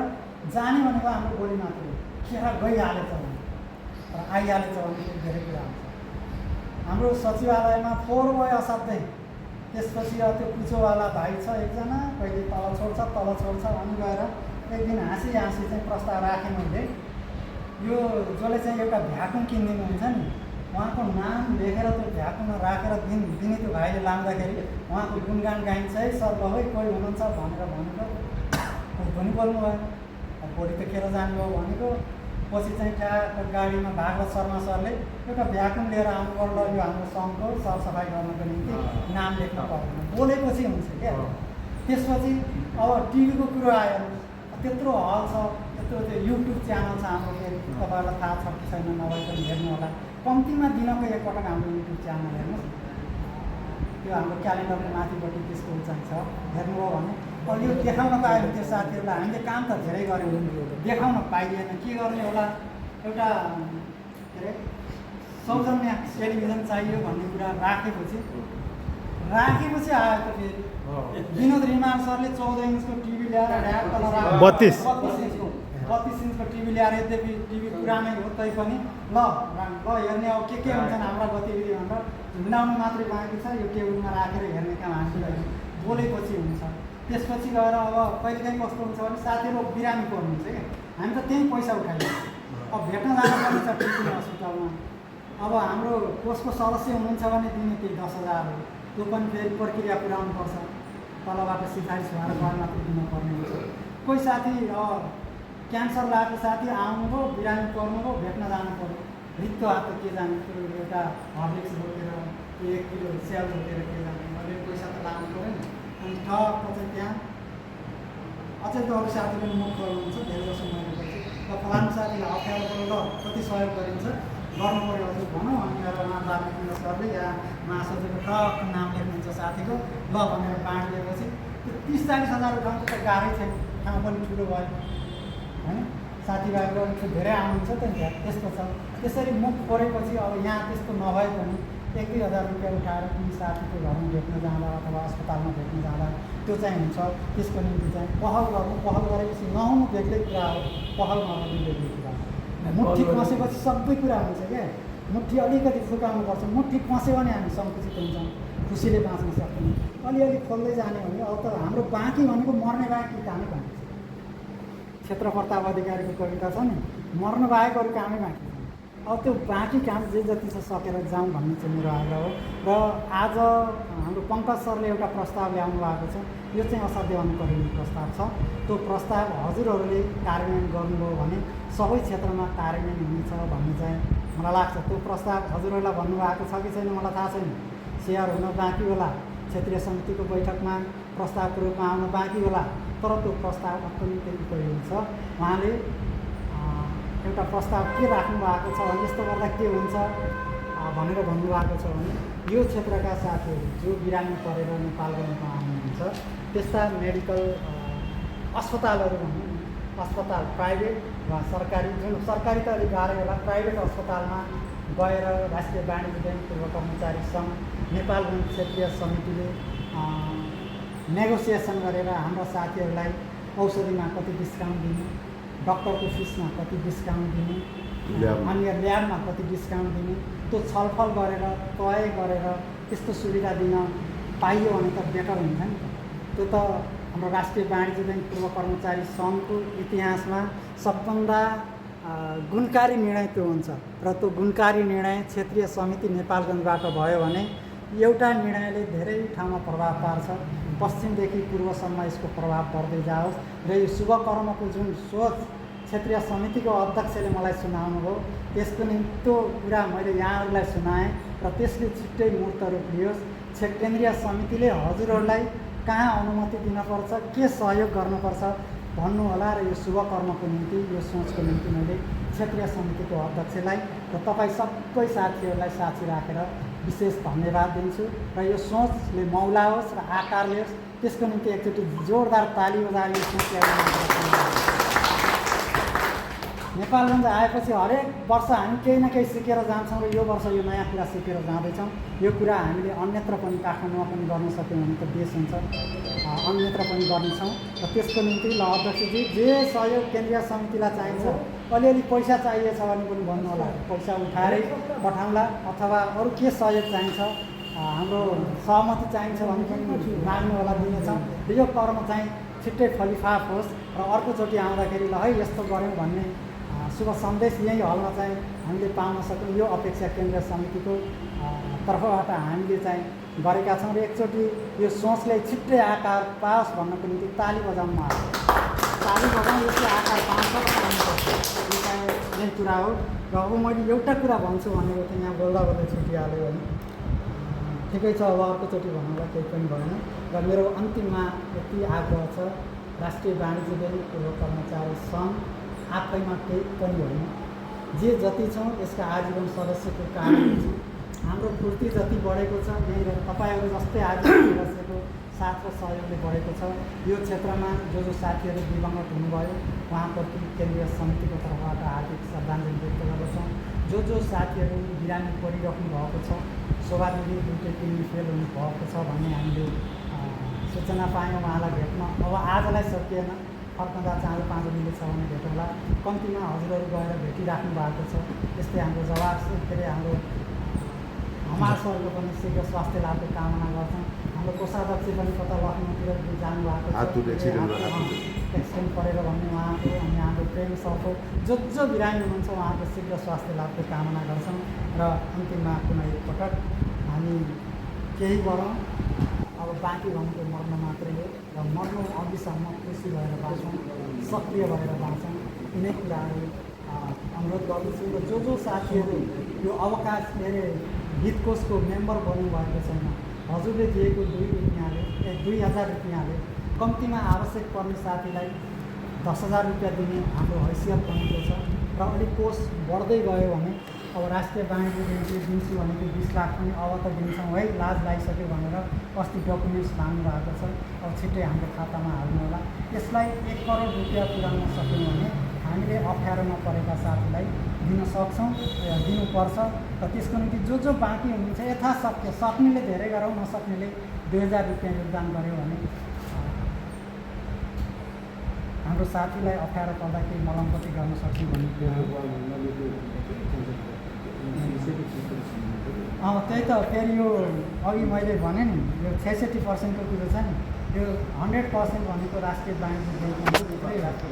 जाने भनेको हाम्रो बोली मात्र हो। खेर गइहालेछ भने र आइहालेछ भने धेरै कुरा हुन्छ। हाम्रो सचिवालयमा फोहोर भयो असाध्यै। त्यसपछि त्यो कुचोवाला भाइ छ एकजना, कहिले तल छोड्छ अनि गएर एक दिन हाँसी चाहिँ प्रस्ताव राखेँ मैले। यो जसले चाहिँ एउटा भ्याकुम किनिदिनुहुन्छ नि, उहाँको नाम लेखेर त्यो भ्याकुममा राखेर दिने त्यो भाइले लाउँदाखेरि उहाँको गुणगान गाइन्छ है सर, ल है कोही हुनुहुन्छ भनेर भनेको कोही पनि बोल्नु भयो। अब भोलि त खेर जानुभयो भनेको पछि चाहिँ ठ्याक्क गाडीमा भागवत शर्मा सरले एउटा भ्याकुम लिएर आउनुपर्छ, यो हाम्रो सङ्घको सरसफाइ गर्नको निम्ति नाम लेख्नु पर्दैन, बोलेपछि हुन्छ क्या। त्यसपछि अब टिभीको कुरो आयो, त्यत्रो हल छ, त्यत्रो त्यो युट्युब च्यानल छ हाम्रो, फेरि तपाईँहरूलाई थाहा छ कि छैन नभए पनि हेर्नु होला। कम्तीमा दिनको एकपटक हाम्रो युट्युब च्यानल हेर्नुहोस्, त्यो हाम्रो क्यालेन्डरको माथिपट्टि त्यसको चाहिँ छ, हेर्नुभयो भने। अब यो देखाउन पायो त्यो साथीहरूलाई हामीले काम त धेरै गऱ्यौँ, देखाउन पाइएन, के गर्ने होला। एउटा के अरे सौजन्य टेलिभिजन चाहियो भन्ने कुरा राखेपछि आयो त फेरि विनोद रिमाल सरले 14 इन्चको टिभी ल्याएर 32 इन्चको टिभी ल्याएर, यद्यपि टिभी पुरानै हो तैपनि ल हेर्ने अब के हुन्छन् हाम्रा गतिविधि भनेर हिँडाउनु मात्रै बाँकी छ, यो टेबलमा राखेर हेर्ने काम हामीले बोलेपछि हुन्छ। त्यसपछि गएर अब कहिलेकाहीँ कस्तो हुन्छ भने साथीहरू बिरामी पर्नुहुन्छ क्या, हामी त त्यहीँ पैसा उठाइन्छ। अब भेट्न जानुपर्ने छ टिचिङ हस्पिटलमा। अब हाम्रो कोषको सदस्य हुनुहुन्छ भने दिने त्यही 10,000 हो, त्यो पनि फेरि प्रक्रिया पुऱ्याउनुपर्छ, तलबाट सिफारिस भएर घर मात्रै दिनुपर्ने हुन्छ। कोही साथी क्यान्सर लागेको साथी आउनुभयो, बिरामी पर्नुभयो, भेट्न जानु पऱ्यो, रित्तो हात के जाने, त्यो एउटा हर्लिक्स बोकेर 1 किलो स्याल बोकेर के जाने, अहिले पैसा त लानु पऱ्यो नि। अनि ठक्क चाहिँ त्यहाँ अझै त अरू साथीले मुख खोल्नुहुन्छ, धेरै जसो मैले पछि र फलानु साथीलाई अप्ठ्यारो पऱ्यो, ल कति सहयोग गरिन्छ गर्नु पऱ्यो हजुर भनौँ। अनि गएर उहाँ बालकृष्ण सरले या महासचिवको ठक्क नाम लेख्नुहुन्छ साथीको, ल भनेर बाँडिदिएपछि त्यो 30-40 हजार उठाउनु त गाह्रै थिएन, ठाउँ पनि ठुलो भयो होइन, साथीभाइहरू अलिक धेरै आउनुहुन्छ त नि, त्यस्तो छ। त्यसरी मुख परेपछि अब यहाँ त्यस्तो नभए पनि 1-2 हजार रुपियाँ उठाएर कुनै साथीको घरमा भेट्न जाँदा अथवा अस्पतालमा भेट्न जाँदा त्यो चाहिँ हुन्छ। त्यसको निम्ति चाहिँ पहल गर्नु, पहल गरेपछि नहुनु बेग्लै कुरा हो, पहल नगर्नु बेग्लै कुरा हो। मुठी कसेपछि सबै कुरा हुन्छ क्या, मुठी अलिकति फुकाउनुपर्छ, मुठी कस्यो भने हामी सङ्कुचित हुन्छौँ, खुसीले बाँच्न सक्दैनौँ। अलिअलि खोल्दै जाने भने अब त हाम्रो बाँकी भनेको मर्ने बाँकी कामै बाँकी छ। क्षेत्र प्रताप अधिकारीको कविता छ नि, मर्नु बाहेक अरू कामै बाँकी छ। अब त्यो बाँकी काम जे जति छ सकेर जाउँ भन्ने चाहिँ मेरो आग्रह हो। र आज हाम्रो पङ्कज सरले एउटा प्रस्ताव ल्याउनु भएको छ, यो चाहिँ असाध्य अनुकरणीय प्रस्ताव छ। त्यो प्रस्ताव हजुरहरूले कार्यान्वयन गर्नुभयो भने सबै क्षेत्रमा कार्यान्वयन हुनेछ भन्ने चाहिँ मलाई लाग्छ। त्यो प्रस्ताव हजुरहरूलाई भन्नुभएको छ कि छैन मलाई थाहा छैन। सेयर हुन बाँकी होला, क्षेत्रीय समितिको बैठकमा प्रस्तावको रूपमा आउन बाँकी होला, तर त्यो प्रस्ताव अत्यन्तै उपयोगी छ। उहाँले एउटा प्रस्ताव के राख्नु भएको छ भने यस्तो गर्दा के हुन्छ भनेर भन्नुभएको छ भने यो क्षेत्रका साथीहरू जो बिरामी परेर नेपालगञ्जमा आउनुहुन्छ त्यस्ता मेडिकल अस्पतालहरू भनौँ न, अस्पताल प्राइभेट वा सरकारी, जुन सरकारी त अलिक गाह्रै होला, प्राइभेट अस्पतालमा गएर राष्ट्रिय वाणिज्य ब्याङ्क पूर्व कर्मचारी सङ्घ नेपालगञ्ज क्षेत्रीय समितिले नेगोसिएसन गरेर हाम्रा साथीहरूलाई औषधिमा कति डिस्काउन्ट दिने, डक्टरको फिसमा कति डिस्काउन्ट दिने, अन्य ल्याबमा कति डिस्काउन्ट दिने, त्यो छलफल गरेर तय गरेर त्यस्तो सुविधा दिन पाइयो भने त बेटर हुन्छ नि त। त्यो त हाम्रो राष्ट्रिय वाणिज्य ब्याङ्क पूर्व कर्मचारी सङ्घको इतिहासमा सबभन्दा गुणकारी निर्णय त्यो हुन्छ। र त्यो गुणकारी निर्णय क्षेत्रीय समिति नेपालगञ्जबाट भयो भने एउटा निर्णयले धेरै ठाउँमा प्रभाव पार्छ। पश्चिमदेखि पूर्वसम्म यसको प्रभाव पर्दै जाओस्। र यो शुभ कर्मको जुन सोच क्षेत्रीय समितिको अध्यक्षले मलाई सुनाउनु भयो, त्यसको निम्ति त्यो कुरा मैले यहाँहरूलाई सुनाएँ र त्यसले छिट्टै मूर्त रूप लियोस्। केन्द्रीय समितिले हजुरहरूलाई कहाँ अनुमति दिनपर्छ, के सहयोग गर्नुपर्छ भन्नुहोला। र यो शुभ कर्मको निम्ति, यो सोचको निम्ति मैले क्षेत्रीय समितिको अध्यक्षलाई र तपाईँ सबै साथीहरूलाई साक्षी राखेर विशेष धन्यवाद दिन्छु। र यो सोचले मौलाओस् र आकार लियोस्, त्यसको निम्ति एकचोटि जोरदार ताली बजाएर यो सोच नेपालगञ्ज आएपछि हरेक वर्ष हामी केही न केही सिकेर जान्छौँ र यो वर्ष यो नयाँ कुरा सिकेर जाँदैछौँ। यो कुरा हामीले अन्यत्र पनि काठमाडौँमा पनि गर्न सक्यौँ भने त देश हुन्छ, अन्यत्र पनि गर्नेछौँ। र त्यसको निम्ति ल अध्यक्षजी जे सहयोग केन्द्रीय समितिलाई चाहिन्छ, अलिअलि पैसा चाहिएछ भने पनि भन्नु होला, पैसा उठाएरै पठाउँला, अथवा अरू के सहयोग चाहिन्छ, हाम्रो सहमति चाहिन्छ भने पनि माग्नु होला, दिनेछौँ। र यो कर्म चाहिँ छिट्टै फलिफाप होस् र अर्कोचोटि आउँदाखेरि ल है यस्तो गऱ्यौँ भन्ने शुभ सन्देश यही हलमा चाहिँ हामीले पाउन सकौँ, यो अपेक्षा केन्द्रीय समितिको तर्फबाट हामीले चाहिँ गरेका छौँ। र एकचोटि यो सोचले छिट्टै आकार पाओस् भन्नको निम्ति ताली बजाउनु आयो, ताली बजाउँ, यसले आकार पाउँछ र पाउनुपर्छ, यो चाहिँ यही कुरा हो। र अब मैले एउटा कुरा भन्छु भनेको थिएँ, यहाँ बोल्दा बोल्दै छुटिहाल्यो होइन, ठिकै छ, अब अर्कोचोटि भन्नुलाई केही पनि भएन। र मेरो अन्तिममा यति आग्रह छ, राष्ट्रिय वाणिज्य ब्याङ्क पूर्व कर्मचारी सङ्घ आफैमा केही पनि होइन, जे जति छौँ यसका आजीवन सदस्यको कारण हाम्रो फुर्ती जति बढेको छ, यहीँ तपाईँहरू जस्तै आजीवन सदस्यको साथ र सहयोगले बढेको छ। यो क्षेत्रमा जो साथीहरू दिवंगत हुनुभयो उहाँप्रति केन्द्रीय समितिको तर्फबाट हार्दिक श्रद्धाञ्जली व्यक्त गर्दछौँ। जो साथीहरू बिरामी परिराख्नु भएको छ, शोभादेवी दुइटै किडनी फेल हुनुभएको छ भन्ने हामीले सूचना पायौँ उहाँलाई भेट्न। अब आजलाई सकिएन, फर्कँदा चाँडो 5 मिनट छ भने भेटौँला। कम्तीमा हजुरहरू गएर भेटिराख्नु भएको छ। यस्तै हाम्रो जवाब के अरे हाम्रो हमारसहरूको पनि शीघ्र स्वास्थ्य लाभको कामना गर्छौँ। हाम्रो कोषाध्यक्ष पनि कता लखनऊतिर जानुभएको छ, एक्सिडेन्ट परेर भन्ने उहाँको, अनि हाम्रो प्रेम सरको जो बिरामी हुनुहुन्छ उहाँको शीघ्र स्वास्थ्य लाभको कामना गर्छौँ। र अन्तिममा कुनै एकपटक हामी केही गरौँ, अब बाँकी भनेको मर्न मात्रै हो र मर्नु अघिसम्म खुसी भएर बाँचौँ, सक्रिय भएर बाँचौँ, यिनै कुराहरू अनुरोध गर्दछु। र जो साथीहरू यो अवकाश के अरे हितकोषको मेम्बर बन्नुभएको छैन, हजुरले दिएको 2000 रुपियाँले कम्तीमा आवश्यक पर्ने साथीलाई 10,000 रुपियाँ दिने हाम्रो हैसियत बनेको छ। र अलिक कोष बढ्दै गयो भने अब राष्ट्रिय वाणिज्य ब्याङ्कले दिन्छु भनेको 20 लाख पनि अब त दिन्छौँ है, लाज लागिसक्यो भनेर अस्ति डकुमेन्ट्स माग्नु भएको छ। अब छिट्टै हाम्रो खातामा हाल्नु होला। यसलाई 1 करोड रुपियाँ पुर्याउन सक्यौँ भने हामीले अप्ठ्यारोमा परेका साथीलाई दिन सक्छौँ, दिनुपर्छ। र त्यसको निम्ति जो बाँकी हुनुहुन्छ यथाशक्य, सक्नेले धेरै गरौँ, नसक्नेले 2000 रुपियाँ योगदान गऱ्यो भने हाम्रो साथीलाई अप्ठ्यारो पर्दा केही मलमपट्टि गर्न सक्छौँ भन्ने कुरा हो। त्यही त फेरि यो अघि मैले भने नि यो 66% को कुरो छ नि, यो 100% भनेको राष्ट्रिय वाणिज्य ब्याङ्कमा भित्रै राख्छ।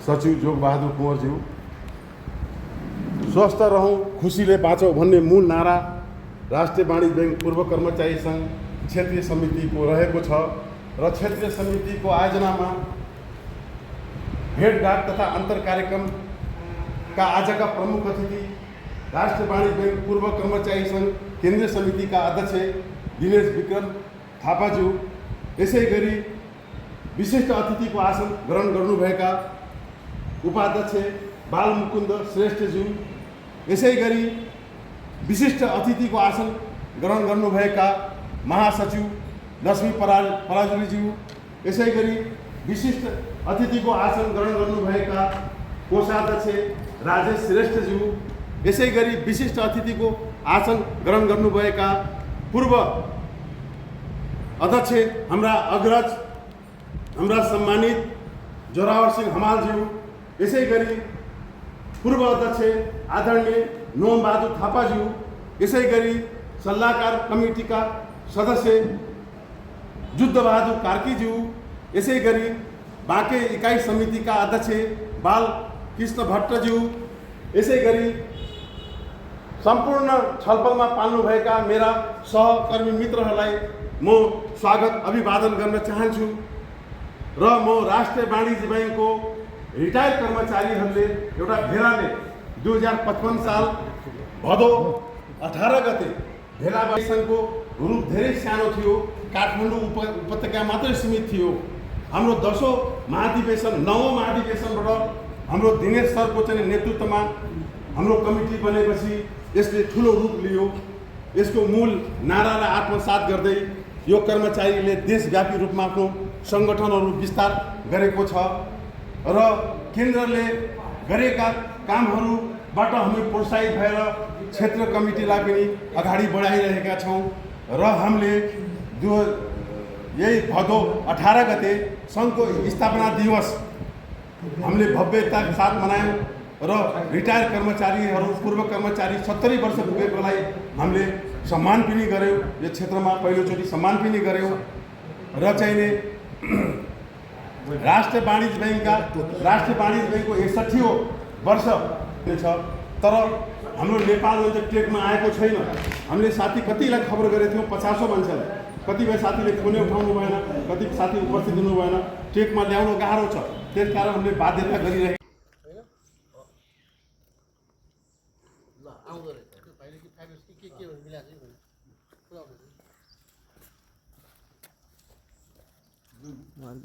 सचिव जोग बहादुर कुँवरज्यू, स्वस्थ रहौँ खुसीले बाँचौँ भन्ने मूल नारा राष्ट्रिय वाणिज्य बैङ्क पूर्व कर्मचारी सङ्घ क्षेत्रीय समितिको रहेको छ र क्षेत्रीय समितिको आयोजनामा भेटघाट तथा अन्तर कार्यक्रमका आजका प्रमुख अतिथि राष्ट्रिय वाणिज्य बैङ्क पूर्व कर्मचारी सङ्घ केन्द्रीय समितिका अध्यक्ष दिनेश विक्रम थापाज्यू, यसै गरी विशिष्ट अतिथिको आसन ग्रहण गर्नुभएका उपाध्यक्ष बालमुकुन्द श्रेष्ठज्यू, यसै गरी विशिष्ट अतिथिको आसन ग्रहण गर्नुभएका महासचिव लक्ष्मी पराजुलीज्यू, यसै गरी विशिष्ट अतिथिको आसन ग्रहण गर्नुभएका कोषाध्यक्ष राजेश श्रेष्ठज्यू, यसै गरी विशिष्ट अतिथिको आसन ग्रहण गर्नुभएका पूर्व अध्यक्ष हाम्रा अग्रज, हाम्रा सम्मानित जोरावर सिंह हमालज्यू, यसै गरी पूर्व अध्यक्ष आदरणीय नोम बहादुर थापाज्यू, यसै गरी सल्लाहकार कमिटीका सदस्य जुद्ध बहादुर कार्कीज्यू, यसै गरी बाँके इकाइ समितिका अध्यक्ष बाल कृष्ण भट्टज्यू, यसै गरी सम्पूर्ण छलफलमा पाल्नुभएका मेरा सहकर्मी मित्रहरूलाई म स्वागत अभिवादन गर्न चाहन्छु र म राष्ट्रिय वाणिज्य बैङ्कको रिटायर्ड कर्मचारीहरूले एउटा भेलाले 2055 साल भदौ 18 गते भेला सङ्घको रूप धेरै सानो थियो, काठमाडौँ उपत्यका मात्रै सीमित थियो। हाम्रो 10औं महाधिवेशन 9औं महाधिवेशनबाट हाम्रो दिनेश सरको चाहिँ नेतृत्वमा हाम्रो कमिटी बनेपछि यसले ठुलो रूप लियो। यसको मूल नारालाई आत्मसात गर्दै यो कर्मचारीले देशव्यापी रूपमा आफ्नो सङ्गठनहरू विस्तार गरेको छ र केन्द्रले गरेका कामहरूबाट हामी प्रोत्साहित भएर क्षेत्र कमिटीलाई पनि अगाडि बढाइरहेका छौँ र हामीले यही भदौ 18 गते सङ्घको स्थापना दिवस हामीले भव्यताका साथ मनायौँ र रिटायर कर्मचारीहरू पूर्व कर्मचारी 70 वर्ष पुगेकोलाई हामीले सम्मान पनि गऱ्यौँ। यो क्षेत्रमा पहिलोचोटि सम्मान पनि गऱ्यौँ र चाहिने राष्ट्रिय वाणिज्य बैङ्कको 61औं वर्ष छ। तर हाम्रो नेपालमा चाहिँ टेकमा आएको छैन। हामीले साथी कतिलाई खबर गरेको थियौँ, 50औं मान्छेलाई, कतिपय साथीले फोनै उठाउनु भएन, कति साथी उपस्थित हुनु भएन। टेकमा ल्याउनु गाह्रो छ, त्यसकारण हामीले बाध्यता गरिरहेको।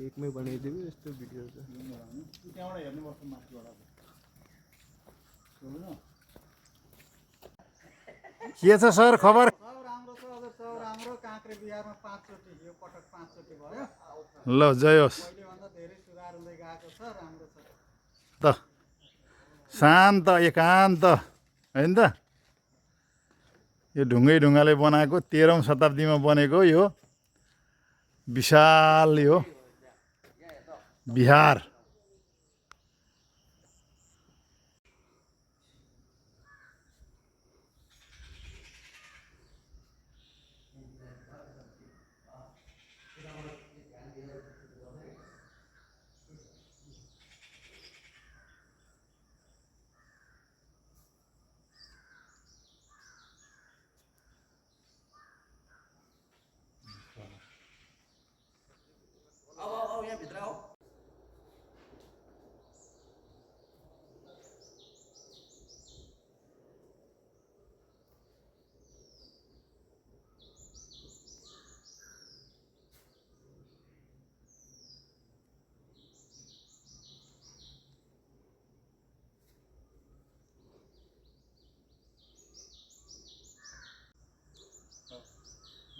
एकमै बनाइदिनु यस्तो भिडियो छ त्यहाँबाट हेर्नुपर्छ माथिबाट। के छ सर खबर? राम्रो छ, अझ राम्रो। काँक्रे बिहारमा 5 चोटि, यो पटक 5 चोटि भयो। ल जय होस्। पहिलेभन्दा धेरै सुधार हुँदै गएको छ, राम्रो छ। त शान्त एकान्त होइन त? यो ढुङ्गाले बनाएको 13औं शताब्दीमा बनेको यो विशाल यो बिहार।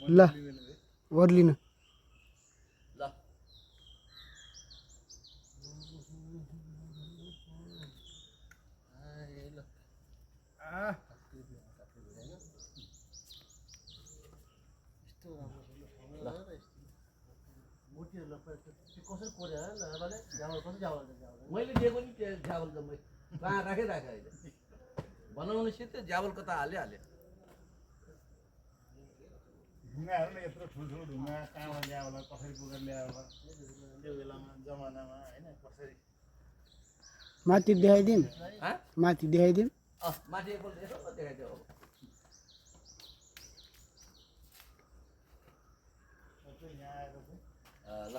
ल ओर्लिनु मैले दिएको नि ज्यावल त मैले कहाँ राखेँ अहिले बनाउनेसित ज्यावल कता हाल्यो ढुङ्गाहरू नै यत्रो ठुल्ठुलो ढुङ्गा कहाँबाट ल्यायो होला, कसरी पुगेर ल्यायो होला त्यो बेलामा जमानामा होइन, कसरी माथि देखाइदिउँ, माथि देखाइदिउँ। माथि एकपल्ट यसो देखाइदियो ल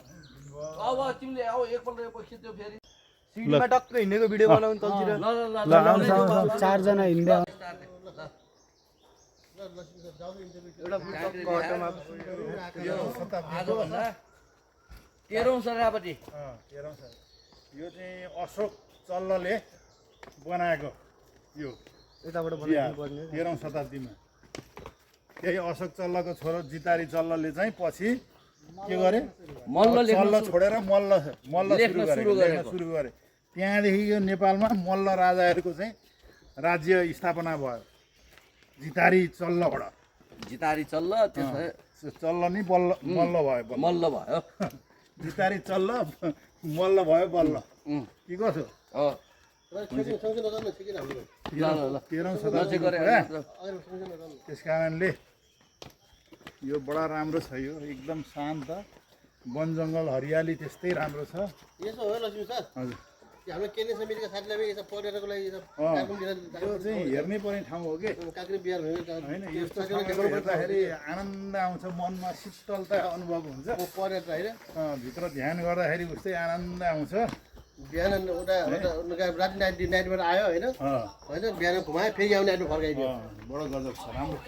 अब तिमीले अब एकपल्ट खिच्यो फेरि सिडीमा टक्क हिँडेको भिडियो बनाउनु तलतिर ल ल ल चारजना हिँड्दै आजभन्दा 13औं शताब्दी यो चाहिँ अशोक चल्लले बनाएको यो यताबाट चिया 13औं शताब्दीमा त्यही अशोक चल्लको छोरो जितारी चल्लले चाहिँ पछि के गरे चल्ल छोडेर मल्ल सुरु गरे त्यहाँदेखि यो नेपालमा मल्ल राजाहरूको चाहिँ राज्य स्थापना भयो जितारी चल्लबाट जितारी चल्ल चल्ल नि बल्ल मल्ल भयो मल्ल भयो जितारी चल्ल मल्ल भयो बल्ल के कसो तेह्रौँ शताब्दी त्यस कारणले यो बडा राम्रो छ यो एकदम शान्त वन जङ्गल हरियाली त्यस्तै राम्रो छ यसो हो लक्ष्मी सर हजुर हाम्रो केन्द्रीय समितिका साथीलाई यसो पर्यटकको लागि यो चाहिँ हेर्नै पर्ने ठाउँ हो कि काँक्री बिहार होइन यस्तो ठाउँहरू हेर्दाखेरि आनन्द आउँछ मनमा शीतलता अनुभव हुन्छ पर्यटक होइन भित्र ध्यान गर्दाखेरि उस्तै आनन्द आउँछ बिहान उता राति नाइटबाट आयो होइन होइन बिहान घुमायो फेरि आउने नाइटमा फर्काइदियो बडो गजब छ राम्रो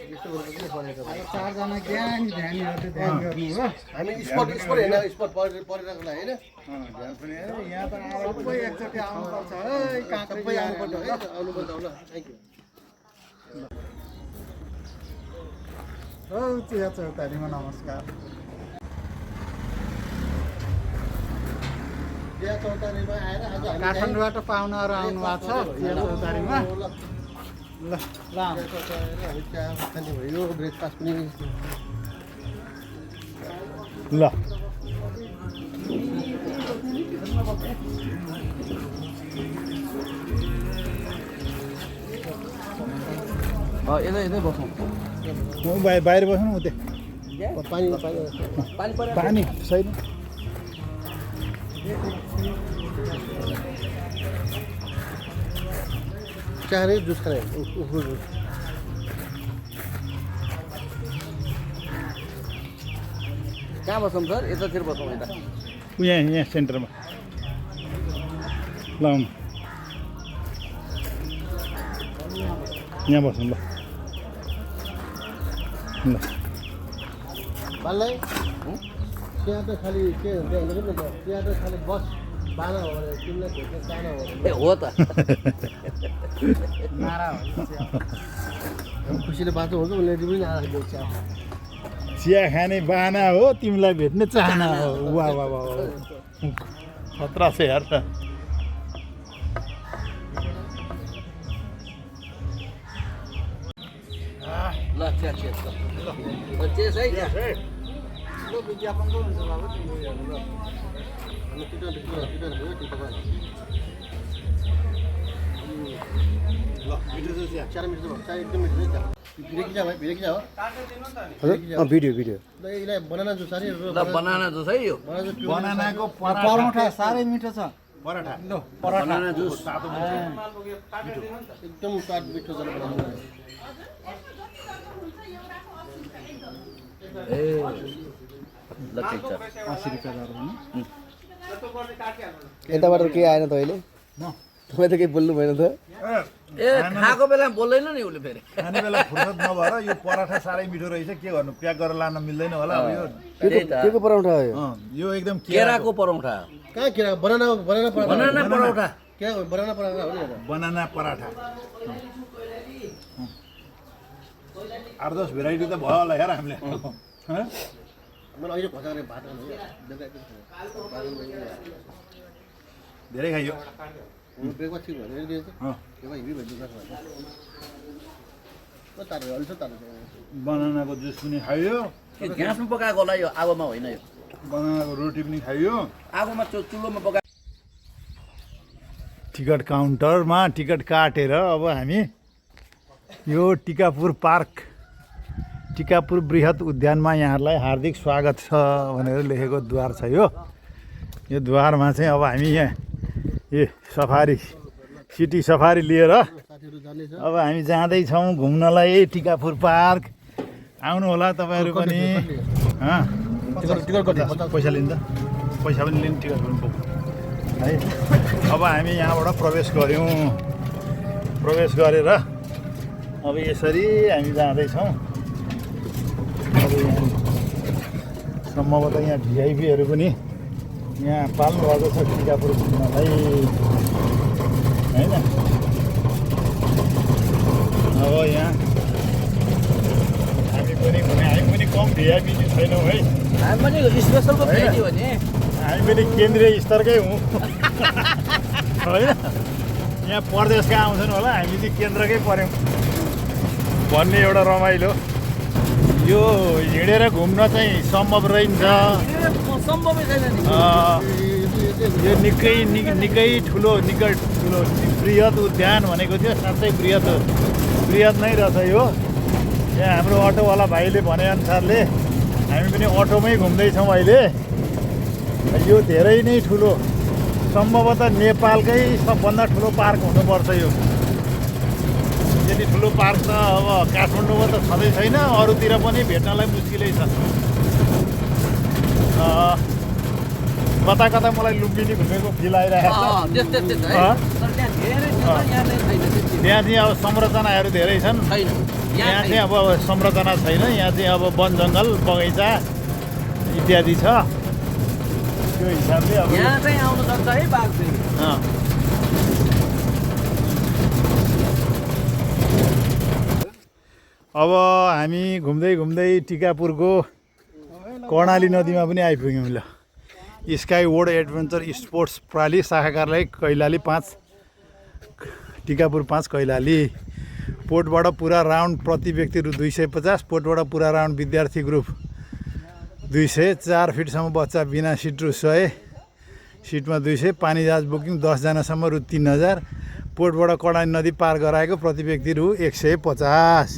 चारजना ज्ञानी ध्यानीहरूले ध्यान गर्नु हो हामी स्पट हेर्न स्पट पर्यटकको लागि होइन ध्यान पनि यहाँ त सबै एकचोटि आउनुपर्छ है सबै आउनुपर्छ है आउनुपर्छ ल थ्याङ्क यू चिया चौतारीमा नमस्कार चिया चौतारीमा आएर आज हामी काठमाडौँबाट पाहुनाहरू आउनु भएको छ चिया चौतारीमा ल हामी चिया खाने भयो ब्रेकफास्ट पनि ल यतै बसौँ बाहिर बस्नु उतै पानी पानी छैन चिया खाने जुस खाने उफ्रो जुस कहाँ बसौँ सर यतातिर बसौँ यता यहाँ सेन्टरमा ल आउनु यहाँ बस्नु ल ल बाललाई चिया त खालि के हुन्छ भने चिया त खालि बस बाना हो भने तिमीलाई भेट्ने चाहना हो भने ए हो त नारा हो खुसीले बाँच्नु हुन्छ उसले पनि नारा दिन्छ चिया चिया खाने बाना हो तिमीलाई भेट्ने चाहना हो वा वा वा खतरा छ यार ल चिया चिया ल चेस है चिया विज्ञापनको हुन्छ बाबु तिम्रो हेर्नु ल अनि टिकट भयो टिकट ल मिठो छ चिया 4 मिनट भयो चाय एकदम मिठो छ भिडियो खिचा भाइ भिडियो खिचा हो हजुर भिडियो ल यसलाई बनाना जुस अरे ल बनाना जुस है यो बनानाको परोठा साह्रै मिठो छ पराठा ल बनाना जुस एकदम स्वाद मिठो छ बनाना ए ल ठिक छ 80 रुपियाँ गरेर हैन यताबाट केही आएन त अहिले तपाईँ त केही बोल्नु भएन त ए खाएको बेलामा बोल्दैन नि उसले फेरि खाने बेला फुर्सद नभएर यो पराठा साह्रै मिठो रहेछ के गर्नु प्याक गरेर लान मिल्दैन होला अब यो त्यही त के को पराठा हो यो एकदम केराको परोठा कहाँ केरा बनाना पराठा बनाना परोठा के बनाना पराठा हो नि बनाना पराठा 8-10 भेराइटी त भयो होला यार हामीले मलाई अहिले भजाउने भात धेरै खाइयो ब्रेकफास्ट ठिक भयो दिन्छ के भयो हिबी भन्नु पर्छ तार अलिक तार बनानाको जुस पनि खाइयो ग्यासमा पकाएको होला यो आगोमा होइन यो बनानाको रोटी पनि खाइयो आगोमा चुल्होमा पका टिकट काउन्टरमा टिकट काटेर अब हामी यो टिकापुर पार्क टिकापुर बृहत उद्यानमा यहाँहरूलाई हार्दिक स्वागत छ भनेर लेखेको द्वार छ यो द्वारमा चाहिँ अब हामी यहाँ सफारी सिटी सफारी लिएर साथीहरू जानेछ अब हामी जाँदैछौँ घुम्नलाई टिकापुर पार्क आउनु होला तपाईँहरू पनि टिकट पैसा लिन्छ पैसा पनि लिनु टिकट पनि पाउँ है। अब हामी यहाँबाट प्रवेश गऱ्यौँ प्रवेश गरेर अब यसरी हामी जाँदैछौँ। अब यहाँ सम्भवतः यहाँ भिआइपीहरू पनि यहाँ पाल्नु भएको छ टिकापुर घुम्नलाई होइन। अब यहाँ हामी पनि कम भिआइपी छैनौँ है। हामी पनि स्पेसलको भेटी हो नि हामी पनि केन्द्रीय स्तरकै हौँ होइन। यहाँ प्रदेशका आउँछन् होला हामी चाहिँ केन्द्रकै पऱ्यौँ भन्ने एउटा रमाइलो। यो हिँडेर घुम्न चाहिँ सम्भव रहन्छ सम्भवै छैन नि। यो निकै ठुलो बृहत उद्यान भनेको थियो। साँच्चै बृहत नै रहेछ यो। यहाँ हाम्रो अटोवाला भाइले भनेअनुसारले हामी पनि अटोमै घुम्दैछौँ अहिले। यो धेरै नै ठुलो सम्भवतः नेपालकै सबभन्दा ठुलो पार्क हुनुपर्छ यो। यति ठुलो पार्क त अब काठमाडौँमा त छँदै छैन, अरूतिर पनि भेट्नलाई मुस्किलै छ। कता कता मलाई लुम्बिनी घुमेको फिल आइरहेको छ। त्यहाँ चाहिँ अब संरचनाहरू धेरै छन्। यहाँ चाहिँ अब संरचना छैन। यहाँ चाहिँ अब वन जङ्गल बगैँचा इत्यादि छ। त्यो हिसाबले अब यहाँ चाहिँ आउनु सक्छ है बाघ चाहिँ। अब हामी घुम्दै घुम्दै टिकापुरको कर्णाली नदीमा पनि आइपुग्यौँ। ल स्काई वर्ल्ड एडभेन्चर स्पोर्ट्स प्राली शाखा कार्यालय कैलाली 5 टिकापुर 5 कैलाली। पोर्टबाट पुरा राउन्ड प्रति व्यक्ति रु 250। पोर्टबाट पुरा राउन्ड विद्यार्थी ग्रुप 200। 4 फिटसम्म बच्चा बिना सिट रु 100। सिटमा 200। पानी जहाज बुकिङ 10 जनासम्म रु 3000। पोर्टबाट कर्णाली नदी पार गराएको प्रति व्यक्ति रु 150।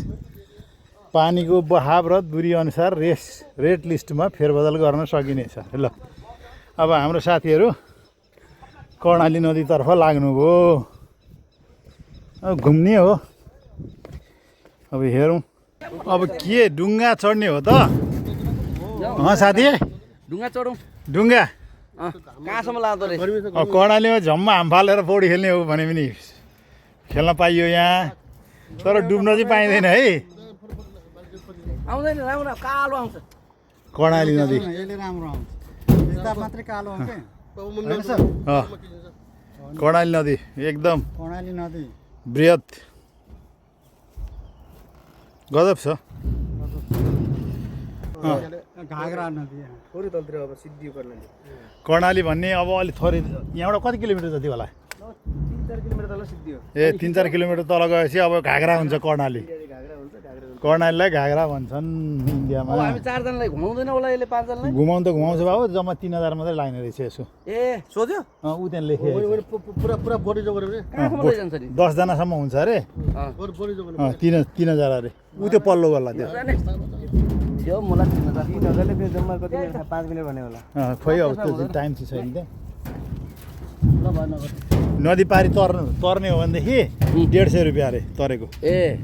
पानीको बहाव र दूरी अनुसार रेट लिस्टमा फेरबदल गर्न सकिनेछ। ल अब हाम्रो साथीहरू कर्णाली नदीतर्फ लाग्नुभयो। अब घुम्ने हो। अब हेरौँ अब के डुङ्गा चढ्ने हो त साथी? ढुङ्गा चढौँ। डुङ्गा कहाँसम्म लाँदो रहेछ? अब कर्णालीमा झम्मा हाम फालेर पौडी खेल्ने हो भने पनि खेल्न पाइयो यहाँ, तर डुब्न चाहिँ पाइँदैन है। आउँदैन राम्रो कालो आउँछ। कर्णाली नदी यसले राम्रो आउँछ। यता मात्रै कालो आउँछ। कर्णाली नदी एकदम कर्णाली नदी बृहत गजब छ। घाग्रा नदी थोरै तलतिर अब सिद्धि कर्णाली कर्णाली भन्ने अब अलिक थोरै यहाँबाट कति किलोमिटर जति होला? 3-4 किलोमिटर तल सिद्धि हो। ए 3-4 किलोमिटर तल गएपछि अब घाग्रा हुन्छ कर्णाली। कर्णालीलाई घाग्रा भन्छन् इन्डियामा। अब हामी 4 जनालाई घुमाउँदैन होला यसले 5 जनालाई? घुमाउनु त घुमाउँछ बाबु, जम्मा 3000 मात्रै लाग्ने रहेछ यसो। ए सोध्यो? ऊ त्यहाँ लेखेको पुरा बढी जो गऱ्यो भने कहाँसम्म लैजान्छ नि? 10 जनासम्म हुन्छ अरे। बढी जो 3000 अरे। ऊ त्यो पल्लो गल्ला त्यो यो मलाई 3000ले फेरि जम्मा कति 5 मिनेट भन्ने होला। खोइ अब त्यो टाइम चाहिँ छैन त्यहाँ। नदी पारी तर्ने हो भनेदेखि 150 रुपियाँ अरे तरेको। ए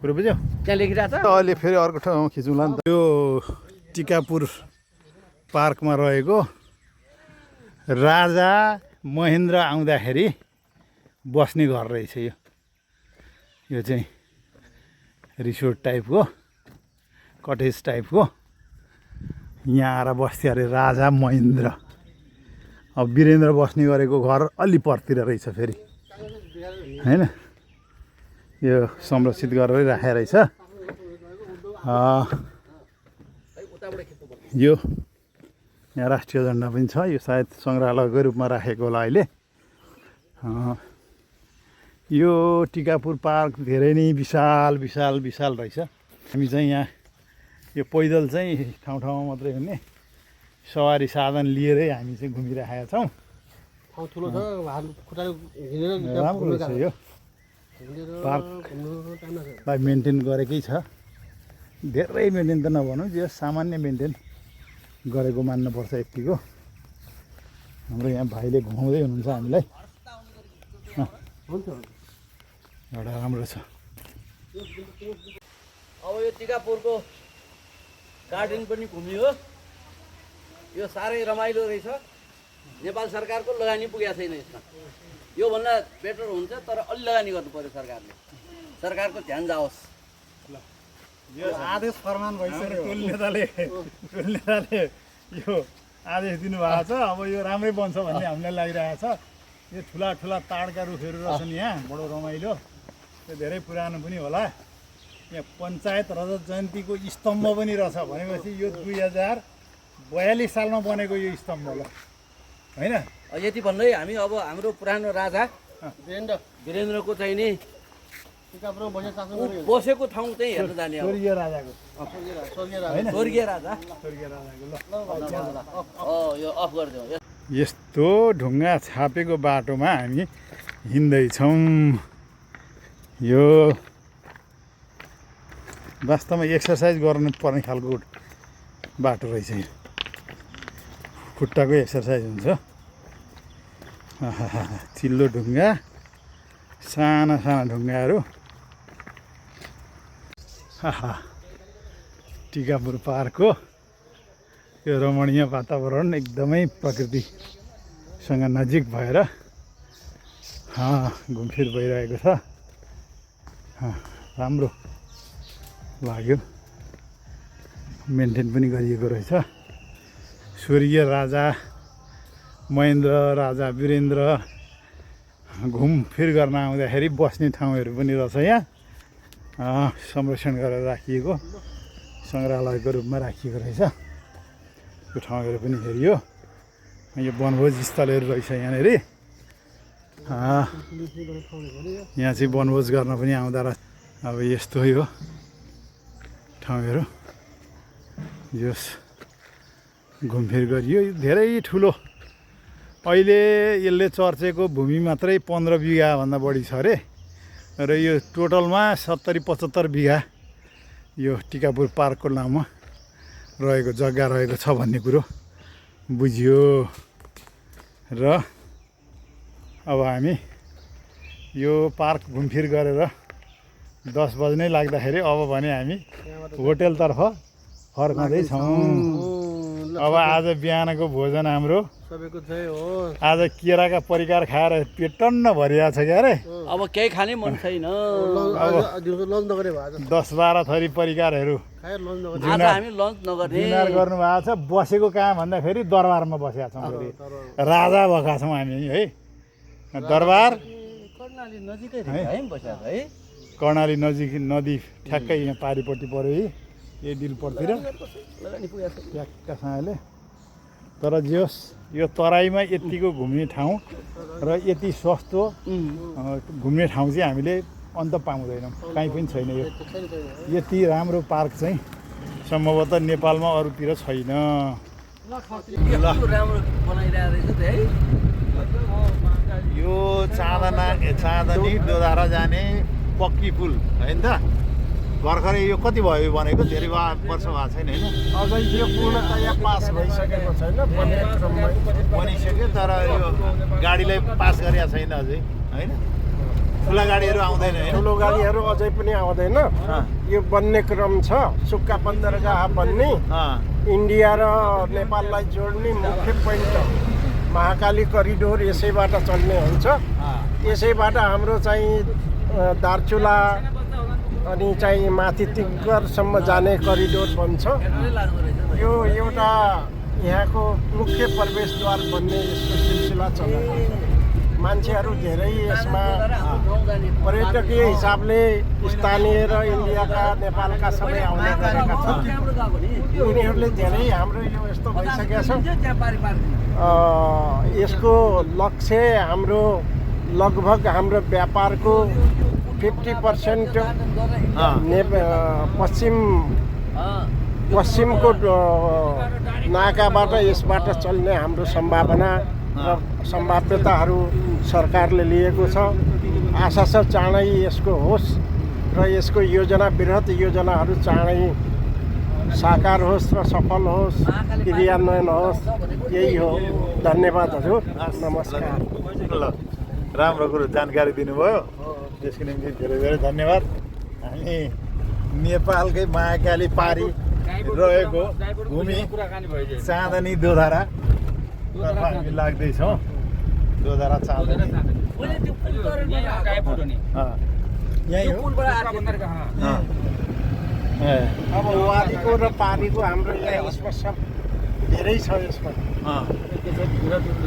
कुरो बुझ्यौ? त्यहाँ लेखिरहेको छ। अहिले फेरि अर्को ठाउँमा खिचौँला नि त। यो टिकापुर पार्कमा रहेको राजा महेन्द्र आउँदाखेरि बस्ने घर रहेछ यो चाहिँ रिसोर्ट टाइपको कटेज टाइपको। यहाँ आएर बस्थ्यो अरे राजा महेन्द्र। अब वीरेन्द्र बस्ने गरेको घर अलि परतिर रहेछ फेरि होइन। यो संरक्षित गरेर राखेको रहेछ। यो यहाँ राष्ट्रिय झन्डा पनि छ। यो सायद सङ्ग्रहालयको रूपमा राखेको होला अहिले। यो टिकापुर पार्क धेरै नै विशाल रहेछ। हामी चाहिँ यहाँ यो पैदल चाहिँ ठाउँ ठाउँमा मात्रै हुने सवारी साधन लिएरै हामी चाहिँ घुमिरहेका छौँ। ठाउँ ठुलो छ, खुट्टाले हिँडेर राम्रो रहेछ यो पार्कलाई मेन्टेन गरेकै छ। धेरै मेन्टेन त नभनौँ, जो सामान्य मेन्टेन गरेको मान्नुपर्छ यतिको। हाम्रो यहाँ भाइले घुमाउँदै हुनुहुन्छ हामीलाई। एउटा राम्रो छ। अब यो टिकापुरको गार्डन पनि घुमियो। यो साह्रै रमाइलो रहेछ। नेपाल सरकारको लगानी पुगेको छैन यसमा। योभन्दा बेटर हुन्छ, तर अलि लगानी गर्नु पर्यो सरकारले। सरकारको ध्यान जाओस्। यो आदेश फरमान भइसक्यो। टोल नेताले यो आदेश दिनुभएको छ। अब यो राम्रै बन्छ भन्ने हामीलाई लागिरहेको छ। यो ठुला ठुला ताडका रुखहरू रहेछन् यहाँ, बडो रमाइलो। यो धेरै पुरानो पनि होला। यहाँ पञ्चायत रजत जयन्तीको स्तम्भ पनि रहेछ भनेपछि यो 2042 सालमा बनेको यो स्तम्भ ल, होइन? यति भन्दै हामी अब हाम्रो पुरानो राजा वीरेन्द्रको चाहिँ नि टिकापुरमा बसेर शासन ऊ गर्यो। बसेको ठाउँ चाहिँ हेर्न जाने अब। स्वर्गीय राजाको स्वर्गीय होइन? स्वर्गीय राजा। स्वर्गीय राजाको ल। यो अफ गरिदिउँ। यस्तो ढुङ्गा छापेको बाटोमा हामी हिँड्दैछौँ। यो वास्तवमा एक्सर्साइज गर्नुपर्ने खालको बाटो रहेछ यो। खुट्टाको एक्सर्साइज हुन्छ। चिल्लो ढुङ्गा, साना साना ढुङ्गाहरू। टिकापुर पार्कको यो रमणीय वातावरण एकदमै प्रकृतिसँग नजिक भएर घुमफिर भइरहेको छ। राम्रो लाग्यो। मेन्टेन पनि गरिएको रहेछ। स्वर्गीय राजा महेन्द्र राजा वीरेन्द्र घुमफिर गर्न आउँदाखेरि बस्ने ठाउँहरू पनि रहेछ यहाँ। संरक्षण गरेर राखिएको सङ्ग्रहालयको रूपमा राखिएको रहेछ। त्यो ठाउँहरू पनि हेरियो। यो वनभोज स्थलहरू रहेछ यहाँनिर। यहाँ चाहिँ वनभोज गर्न पनि आउँदा रहेछ। अब यस्तो हो ठाउँहरू। यस घुमफिर गरियो। धेरै ठुलो, अहिले यसले चर्चेको भूमि मात्रै 15 बिघाभन्दा बढी छ अरे। र यो टोटलमा 70-75 बिघा यो टिकापुर पार्कको नाममा रहेको जग्गा रहेको छ भन्ने कुरो बुझियो। र अब हामी यो पार्क घुमफिर गरेर 10 बज्नै लाग्दाखेरि अब भने हामी होटेलतर्फ फर्कँदैछौँ। अब आज बिहानको भोजन हाम्रो सबैको जय होस्। आज केराका परिकार खाएर पेट टन्न भरिया छ क्या अरे। अब केही खाने मन छैन। दिउँसो लन्च नगरे भयो आज। 10-12 थरी परिकारहरू खाएर लन्च नगरे। आज हामी लन्च नगर्ने। डिनर गर्नुभएको छ। बसेको कहाँ भन्दाखेरि दरबारमा बसेका छौँ। फेरि राजा भएका छौँ हामी है। दरबार कर्णाली नजिकै रहेछ है बसेको है। कर्णाली नजिक नदी ठ्याक्कै यहाँ पारिपट्टि पऱ्यो है। यही डिलपट्टितिर लगानी पुगेको छ। ट्याक्कसँगले। तर जे होस् यो तराईमा यतिको घुम्ने ठाउँ र यति सस्तो घुम्ने ठाउँ चाहिँ हामीले अन्त पाउँदैनौँ। कहीँ पनि छैन। यो यति राम्रो पार्क चाहिँ सम्भवतः नेपालमा अरूतिर छैन। राम्रो बनाइरहेको रहेछ है। यो चाँदनी दोधारा जाने पक्की पुल होइन त? भर्खरै यो कति भयो बनेको? धेरै वर्ष भएको छैन होइन? अझै यो पूर्णतया पास भइसकेको छैन, बन्ने क्रममा बनिसक्यो तर यो गाडीलाई पास गरेका छैन अझै होइन? ठुला गाडीहरू आउँदैन होइन? ठुलो गाडीहरू अझै पनि आउँदैन। यो बन्ने क्रम छ। सुक्खा बन्दरगाह बन्ने, इन्डिया र नेपाललाई जोड्ने मुख्य पोइन्ट महाकाली करिडोर यसैबाट चल्ने हुन्छ। यसैबाट हाम्रो चाहिँ दार्चुला अनि चाहिँ माथि तिब्बतसम्म जाने करिडोर बन्छ। यो एउटा यहाँको मुख्य प्रवेशद्वार बन्ने यस्तो सिलसिला चलेको छ। मान्छेहरू धेरै यसमा पर्यटकीय हिसाबले स्थानीय र इन्डियाका नेपालका सबै आउने गरेका छन्। उनीहरूले धेरै हाम्रो यो यस्तो भइसकेको छ। यसको लक्ष्य हाम्रो लगभग हाम्रो व्यापारको 50% पश्चिमको नाकाबाट यसबाट चल्ने हाम्रो सम्भावना र सम्भाव्यताहरू सरकारले लिएको छ। आशा छ चाँडै यसको होस् र यसको योजना, बृहत योजनाहरू चाँडै साकार होस् र सफल होस्, क्रियान्वयन होस्। यही हो। धन्यवाद हजुर। नमस्कार। ल राम्रो कुरो जानकारी दिनुभयो। त्यसको निम्ति धेरै धेरै धन्यवाद। हामी नेपालकै महाकाली पारी रहेको भूमि चाँदनी दोधारा हामी लाग्दैछौँ। दोधारा चाँदनी यही हो। अब वारीको र पारीको हाम्रो यहाँ स्पर्श धेरै छ यसमा।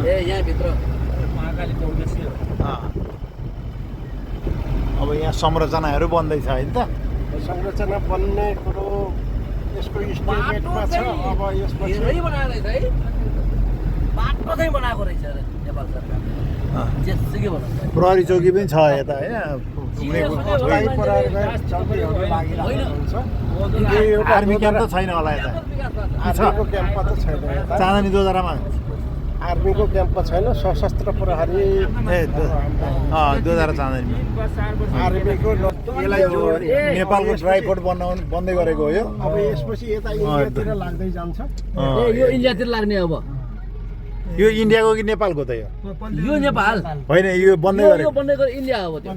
यहाँभित्र अब यहाँ संरचनाहरू बन्दैछ होइन त। संरचना बन्ने कुरो यसको इस्टिमेटमा छ। अब यसपछि धेरै बनाएको रहेछ है, बाटो चाहिँ बनाएको रहेछ नेपाल सरकारले। जेसुकै भन्नु प्रहरी चौकी पनि छ यता होइन। स्थायी प्रहरीका चौकीहरू लागिरहेको हुन्छ। यो एउटा आर्मी क्याम्प त छैन होला यता। आर्मीको क्याम्प त छैन यता। चाँदनी दोधारामा आर्मीको क्याम्प छैन। सशस्त्र प्रहरी दोधारा चाँदनीमा आर्मीको यसलाई यो नेपालको ड्राइपोर्ट बन्दै गरेको हो यो। अब यसपछि यता इन्डियातिर लाग्दै जान्छ। यो इन्डियातिर लाग्ने अब यो इन्डियाको कि नेपालको त यो? यो नेपाल होइन, यो बन्दै यो गरेको बन्दै गरेको इन्डिया हो त्यो।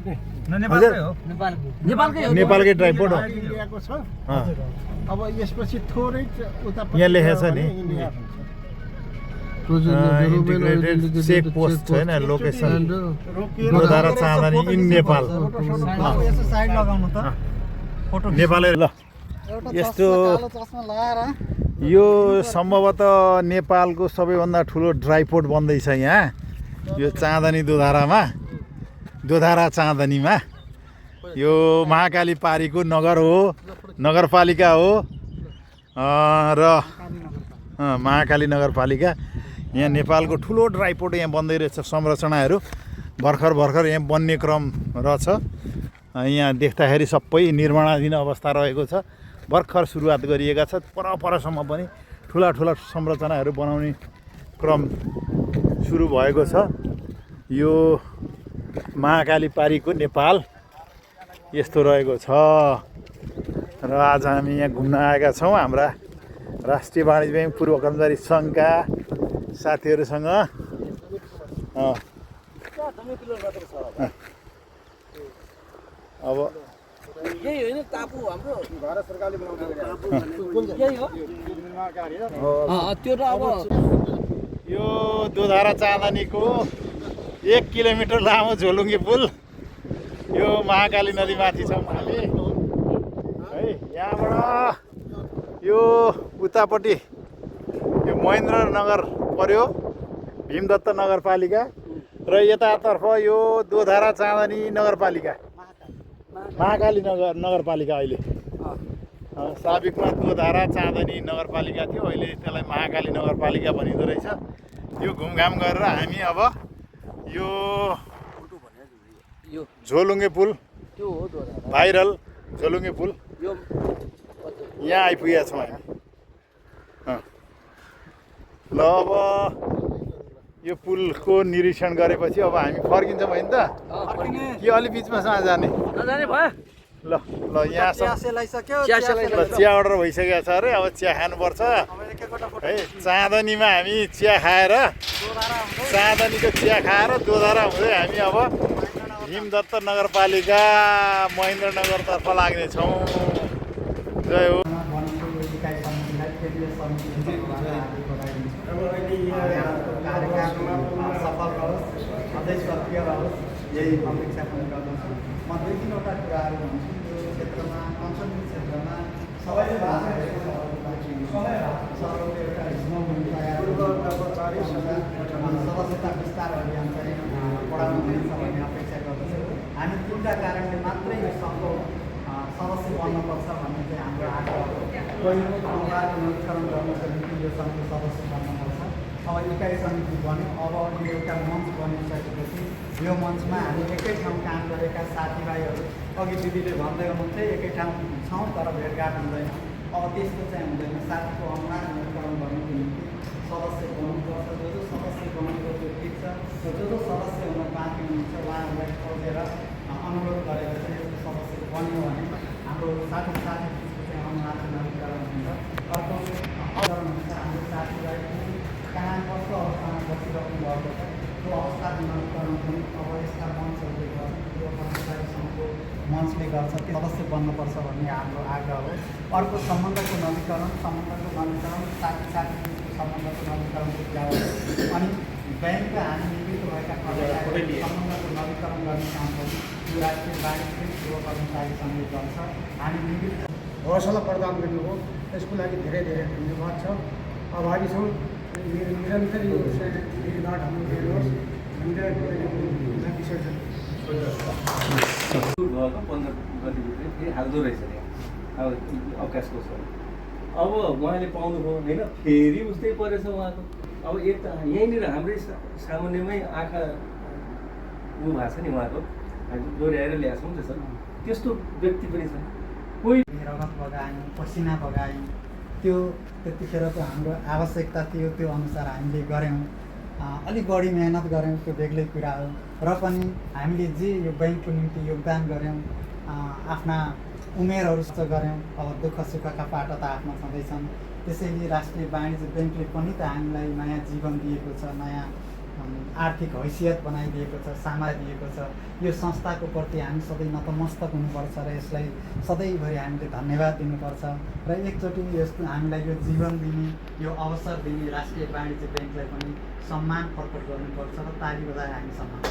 हजुर नेपालकै हो। नेपालकै ड्राइपोर्ट हो। इन्डियाको छ। अब यसपछि थोरै उता यहाँ लेखेको छ नि इन्टिग्रेटेड चेक पोस्ट छैन location Dodhara Chandni in Nepal. यसो साइड लगाउनु त फोटो नेपालै ल एउटा यस्तो कालो चस्मा लगाएर यो सम्भवतः नेपालको सबैभन्दा ठुलो ड्राइपोर्ट बन्दैछ यहाँ यो चाँदनी दोधारा चाँदनीमा। यो महाकाली पारीको नगर हो, नगरपालिका हो र महाकाली नगरपालिका। यहाँ नेपालको ठुलो ड्राइपोर्ट यहाँ बन्दै रहेछ। संरचनाहरू भर्खर यहाँ बन्ने क्रम रहेछ। यहाँ देख्दाखेरि सबै निर्माणाधीन अवस्था रहेको छ। भर्खर सुरुवात गरिएका छ। परसम्म पनि ठुला संरचनाहरू बनाउने क्रम सुरु भएको छ। यो महाकाली पारीको नेपाल यस्तो रहेको छ। र आज हामी यहाँ घुम्न आएका छौँ हाम्रा राष्ट्रिय वाणिज्य ब्याङ्क पूर्व कर्मचारी सङ्घका साथीहरूसँग। अब यही होइन टापु हाम्रो भारत सरकारले बनाउने यही हो त्यो त अब यो दोधारा चाँदनीको 1 किलोमिटर लामो झोलुङ्गे पुल यो महाकाली नदीमाथि छ हामी है। यहाँबाट यो उतापट्टि यो महेन्द्रनगर पर्यो, भीमदत्त नगरपालिका, र यतातर्फ यो दोधारा चाँदनी नगरपालिका, महाकाली नगरपालिका। अहिले साबिकमा दोधारा चाँदनी नगरपालिका थियो, अहिले त्यसलाई महाकाली नगरपालिका भनिँदो रहेछ। यो घुमघाम गरेर हामी अब यो झोलुङ्गे पुल, त्यो हो दोधारा भाइरल झोलुङ्गे पुल, यो यहाँ आइपुगेका छौँ हामी। ल अब यो पुलको निरीक्षण गरेपछि अब हामी फर्किन्छौँ होइन त? कि अलि बिचमा सँग जाने? नजाने भयो। ल यहाँसम्म सेलाइसक्यो। चिया अर्डर भइसकेको छ अरे। अब चिया खानुपर्छ है। चाँदनीमा हामी चिया खाएर, चाँदनीको चिया खाएर दोधारा हुँदै हामी अब भीमदत्त नगरपालिका महेन्द्रनगरतर्फ लाग्नेछौँ। जय हो। सफल रहोस्, अझै सक्रिय रहोस्, यही अपेक्षा पनि गर्दछु। म 2-3वटा कुराहरू भन्छु। यो क्षेत्रमा कन्सर्टिङ क्षेत्रमा सबैले भाषा सरकारले एउटा हिस्मोभूमि तयार सदस्यता विस्तार अभियान चाहिँ बढाउनु हुनेछ भन्ने अपेक्षा गर्दछु। हामी 3टा कारणले मात्रै यो सङ्घको सदस्य बन्नुपर्छ भन्ने चाहिँ हाम्रो आग्रह हो। पहिलो अनुवादको नवीकरण गर्नको निम्ति यो सङ्घको सदस्य बन्नुपर्छ। अब इकाइ समिति बन्यो। अब यो एउटा मञ्च बनिसकेपछि यो मञ्चमा हामी एकै ठाउँ काम गरेका साथीभाइहरू, अघि दिदीले भन्दै हुनुहुन्थ्यो एकै ठाउँ छौँ तर भेटघाट हुँदैन। अब त्यस्तो चाहिँ हुँदैन। साथीको अनुवाद नवीकरण गर्नुको निम्ति सदस्य बन्नुपर्छ। जो सदस्य बनेको त्यो ठिक छ। जो सदस्य हुन बाँकी हुनुहुन्छ उहाँहरूलाई खोजेर अनुरोध गरेर चाहिँ यस्तो सदस्य बन्यो भने हाम्रो साथी बिचको चाहिँ अनुवाद नवीकरण हुन्छ। अर्को अवधारण हुन्छ हाम्रो साथीभाइ कहाँ कस्तो अवस्थामा बसिरहनु भएको छ त्यो अवस्था नवीकरण पनि अब यस्ता मञ्चहरूले गर्छन्। यो कर्मचारी सङ्घको गर्छ त्यो सदस्य बन्नुपर्छ भन्ने हाम्रो आग्रह हो। अर्को सम्बन्धको नवीकरण साथी सम्बन्धको नवीकरणको कुरा हो। अनि ब्याङ्कका हामी निवृत्त भएका कर्मचारी सम्बन्धको नवीकरण गर्ने काम पनि यो राष्ट्रिय वाणिज्य पूर्व कर्मचारी सङ्घले गर्छ। हामी निवृत्त हौसला प्रदान गर्नुभयो, त्यसको लागि धेरै धेरै धन्यवाद छ। आभारी छौँ। निरन्तर यो भेटघाट हाम्रो हेर्नुहोस् विसर्जन भएको 15 गतिभित्रै फेरि हाल्दो रहेछ त्यहाँ अब अवकाशको छ। अब उहाँले पाउनुभयो होइन, फेरि उस्तै परेछ उहाँको। अब एक त यहीँनिर हाम्रै सामान्यमै आँखा ऊ भएको छ नि उहाँको, हामी दोहोऱ्याएर ल्याएको छौँ त्यसो। त्यस्तो व्यक्ति पनि छ। कोही रगत बगायौँ, पसिना बगायौँ, त्यो त्यतिखेर त हाम्रो आवश्यकता थियो, त्यो अनुसार हामीले गऱ्यौँ। अलिक बढी मेहनत गऱ्यौँ, त्यो बेग्लै कुरा हो। र पनि हामीले जे यो ब्याङ्कको निम्ति योगदान गऱ्यौँ, आफ्ना उमेरहरू गऱ्यौँ। अब दुःख सुखका पाटो त आफ्ना छँदैछन्। त्यसैले राष्ट्रिय वाणिज्य ब्याङ्कले पनि त हामीलाई नयाँ जीवन दिएको छ, नयाँ आर्थिक हैसियत बनाइदिएको छ, सामा दिएको छ। यो संस्थाको प्रति हामी सधैँ नतमस्तक हुनुपर्छ र यसलाई सधैँभरि हामीले धन्यवाद दिनुपर्छ। र एकचोटि यस्तो हामीलाई यो जीवन दिने, यो अवसर दिने राष्ट्रिय वाणिज्य ब्याङ्कलाई पनि सम्मान प्रकट गर्नुपर्छ र ताली बजाएर हामी सम्मान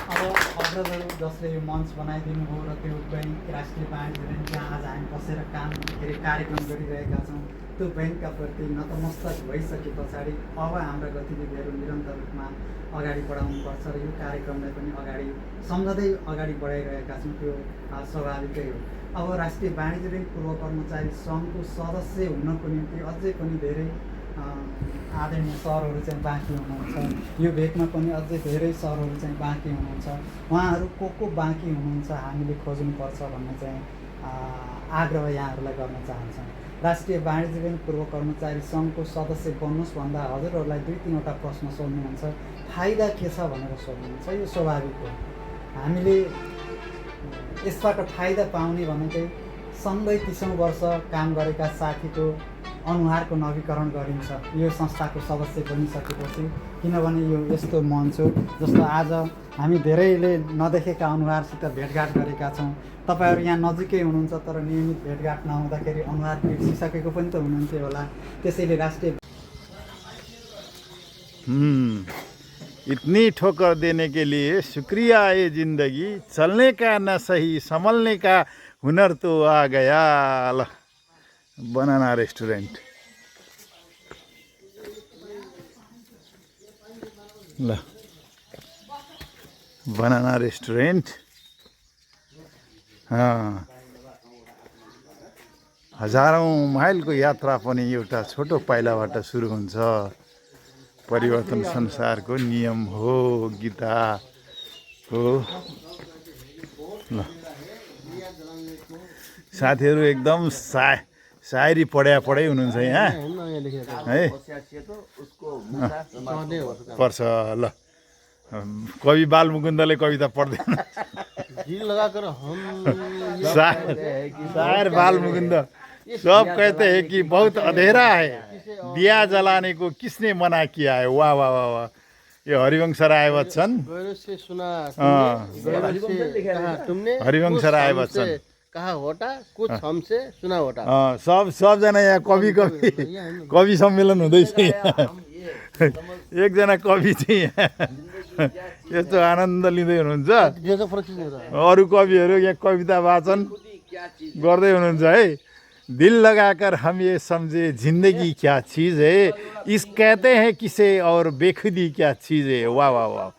अब अग्रजहरू जसले यो मञ्च बनाइदिनु भयो र त्यो ब्याङ्क राष्ट्रिय वाणिज्य ब्याङ्क जहाँ आज हामी बसेर कार्यक्रम गरिरहेका छौँ, त्यो ब्याङ्कका प्रति नतमस्तक भइसके पछाडि अब हाम्रा गतिविधिहरू निरन्तर रूपमा अगाडि बढाउनुपर्छ र यो कार्यक्रमलाई पनि अगाडि सम्झँदै अगाडि बढाइरहेका छौँ। त्यो स्वाभाविकै हो। अब राष्ट्रिय वाणिज्य ब्याङ्क पूर्व कर्मचारी सङ्घको सदस्य हुनको निम्ति अझै पनि धेरै आदरणीय सरहरू चाहिँ बाँकी हुनुहुन्छ। यो भेकमा पनि अझै धेरै सरहरू चाहिँ बाँकी हुनुहुन्छ। उहाँहरू को बाँकी हुनुहुन्छ हामीले खोज्नुपर्छ भन्ने चाहिँ आग्रह यहाँहरूलाई गर्न चाहन्छौँ। राष्ट्रिय वाणिज्य ब्याङ्क पूर्व कर्मचारी सङ्घको सदस्य बन्नुहोस् भन्दा हजुरहरूलाई 2-3वटा प्रश्न सोध्नुहुन्छ। फाइदा के छ भनेर सोध्नुहुन्छ। यो स्वाभाविक हो। हामीले यसबाट फाइदा पाउने भनेकै सँगै 30औं वर्ष काम गरेका साथीको अनुहारको नवीकरण गरिन्छ यो संस्थाको सदस्य बनिसकेपछि। किनभने यो यस्तो मञ्च हो जस्तो आज हामी धेरैले नदेखेका अनुहारसित भेटघाट गरेका छौँ। तपाईँहरू यहाँ नजिकै हुनुहुन्छ तर नियमित भेटघाट नहुँदाखेरि अनुहार बिर्सिसकेको पनि त हुनुहुन्थ्यो होला। त्यसैले राष्ट्रिय इतनी ठोकर देने के लिए शुक्रिया ये जिंदगी, चलने का न सही संभलने का हुनर तो आ गया। ल बनाना रेस्टुरेंट ल बनाना रेस्टुरेंट हजारौं माइलको यात्रा पनि एउटा छोटो पाइलाबाट सुरु हुन्छ। परिवर्तन संसारको नियम हो, गीता हो। ल साथीहरू एकदम सायरी पढाइ हुनुहुन्छ यहाँ है पर्छ। ल कवि बालमुकुन्दले कविता पढ्दैन। शायर बालमुकुन्द सब कहते हैं कि बहुत अंधेरा है, दिया जलाने को किसने मना किया है। वाह वाह वाह वाह। ये हरिवंश राय बच्चन, हरिवंश राय बच्चन कहा होटा कुछ हमसे सुना होटा। सबजना यहाँ कवि सम्मेलन हुँदैछ। एकजना कवि चाहिँ यस्तो आनन्द लिँदै हुनुहुन्छ। अरू कविहरू यहाँ कविता वाचन गर्दै हुनुहुन्छ है। दिल लगाकर हम ये समझे जिंदगी क्या चीज़ है, इस कहते हैं किसे और बेखुदी क्या चीज़ है। वाह वाह वाह।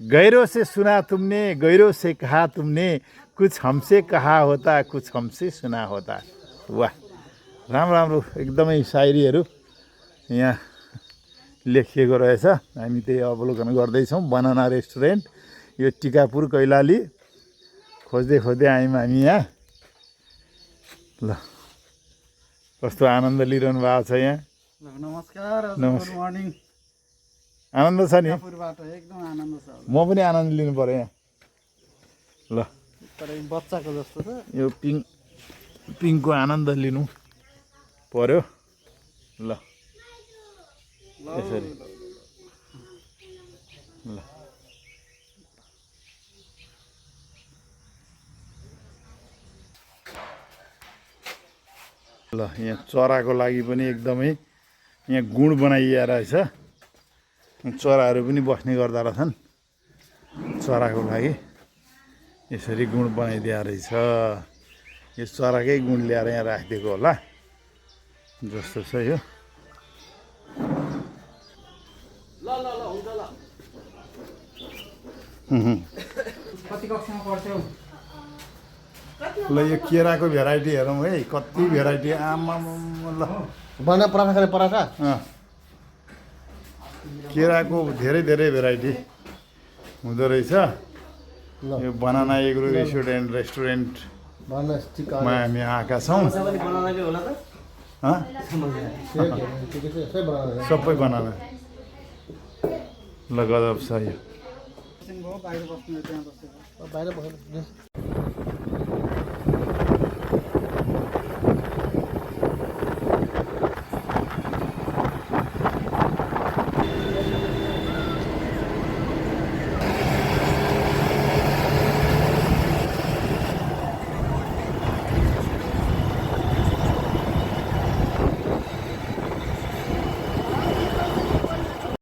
गैरों से सुना तुमने, गैरों से कहा तुमने, कुछ हमसे कहा होता, कुछ हमसे सुना होता। वाह राम्रो राम्रो एकदमै शायरीहरू यहाँ लेखिएको रहेछ। हामी त्यही अवलोकन गर्दैछौँ। बनाना रेस्टुरेन्ट यो टिकापुर कैलाली खोज्दै आयौँ हामी यहाँ। ल कस्तो आनन्द लिइरहनु भएको छ यहाँ। नमस्कार, गुड मर्निङ। आनन्द छ नि? एकदम आनन्द छ। म पनि आनन्द लिनु पर्यो यहाँ। ल बच्चाको जस्तो छ यो पिङको आनन्द लिनु पर्यो। ल यसरी ल ल यहाँ चराको लागि पनि एकदमै यहाँ गुण बनाइया रहेछ। चराहरू पनि बस्ने गर्दा रहेछन्। चराको लागि यसरी गुण बनाइदिया रहेछ। यो चराकै गुण ल्याएर यहाँ राखिदिएको होला जस्तो छ यो। ल ल ल हुन्छ ल। कति कक्षामा पढ्थ्यौ? ल यो केराको भेराइटी हेरौँ है, कति भेराइटी आमा ल। बना पराठा खाने पराठा केराको धेरै धेरै भेराइटी हुँदो रहेछ। यो बनाना एग्रो रिसोर्ट एन्ड रेस्टुरेन्टमा हामी आएका छौँ। सबै बनाना ल गजब छ यो। बाहिर बस्नु त्यहाँ बसेको बाहिर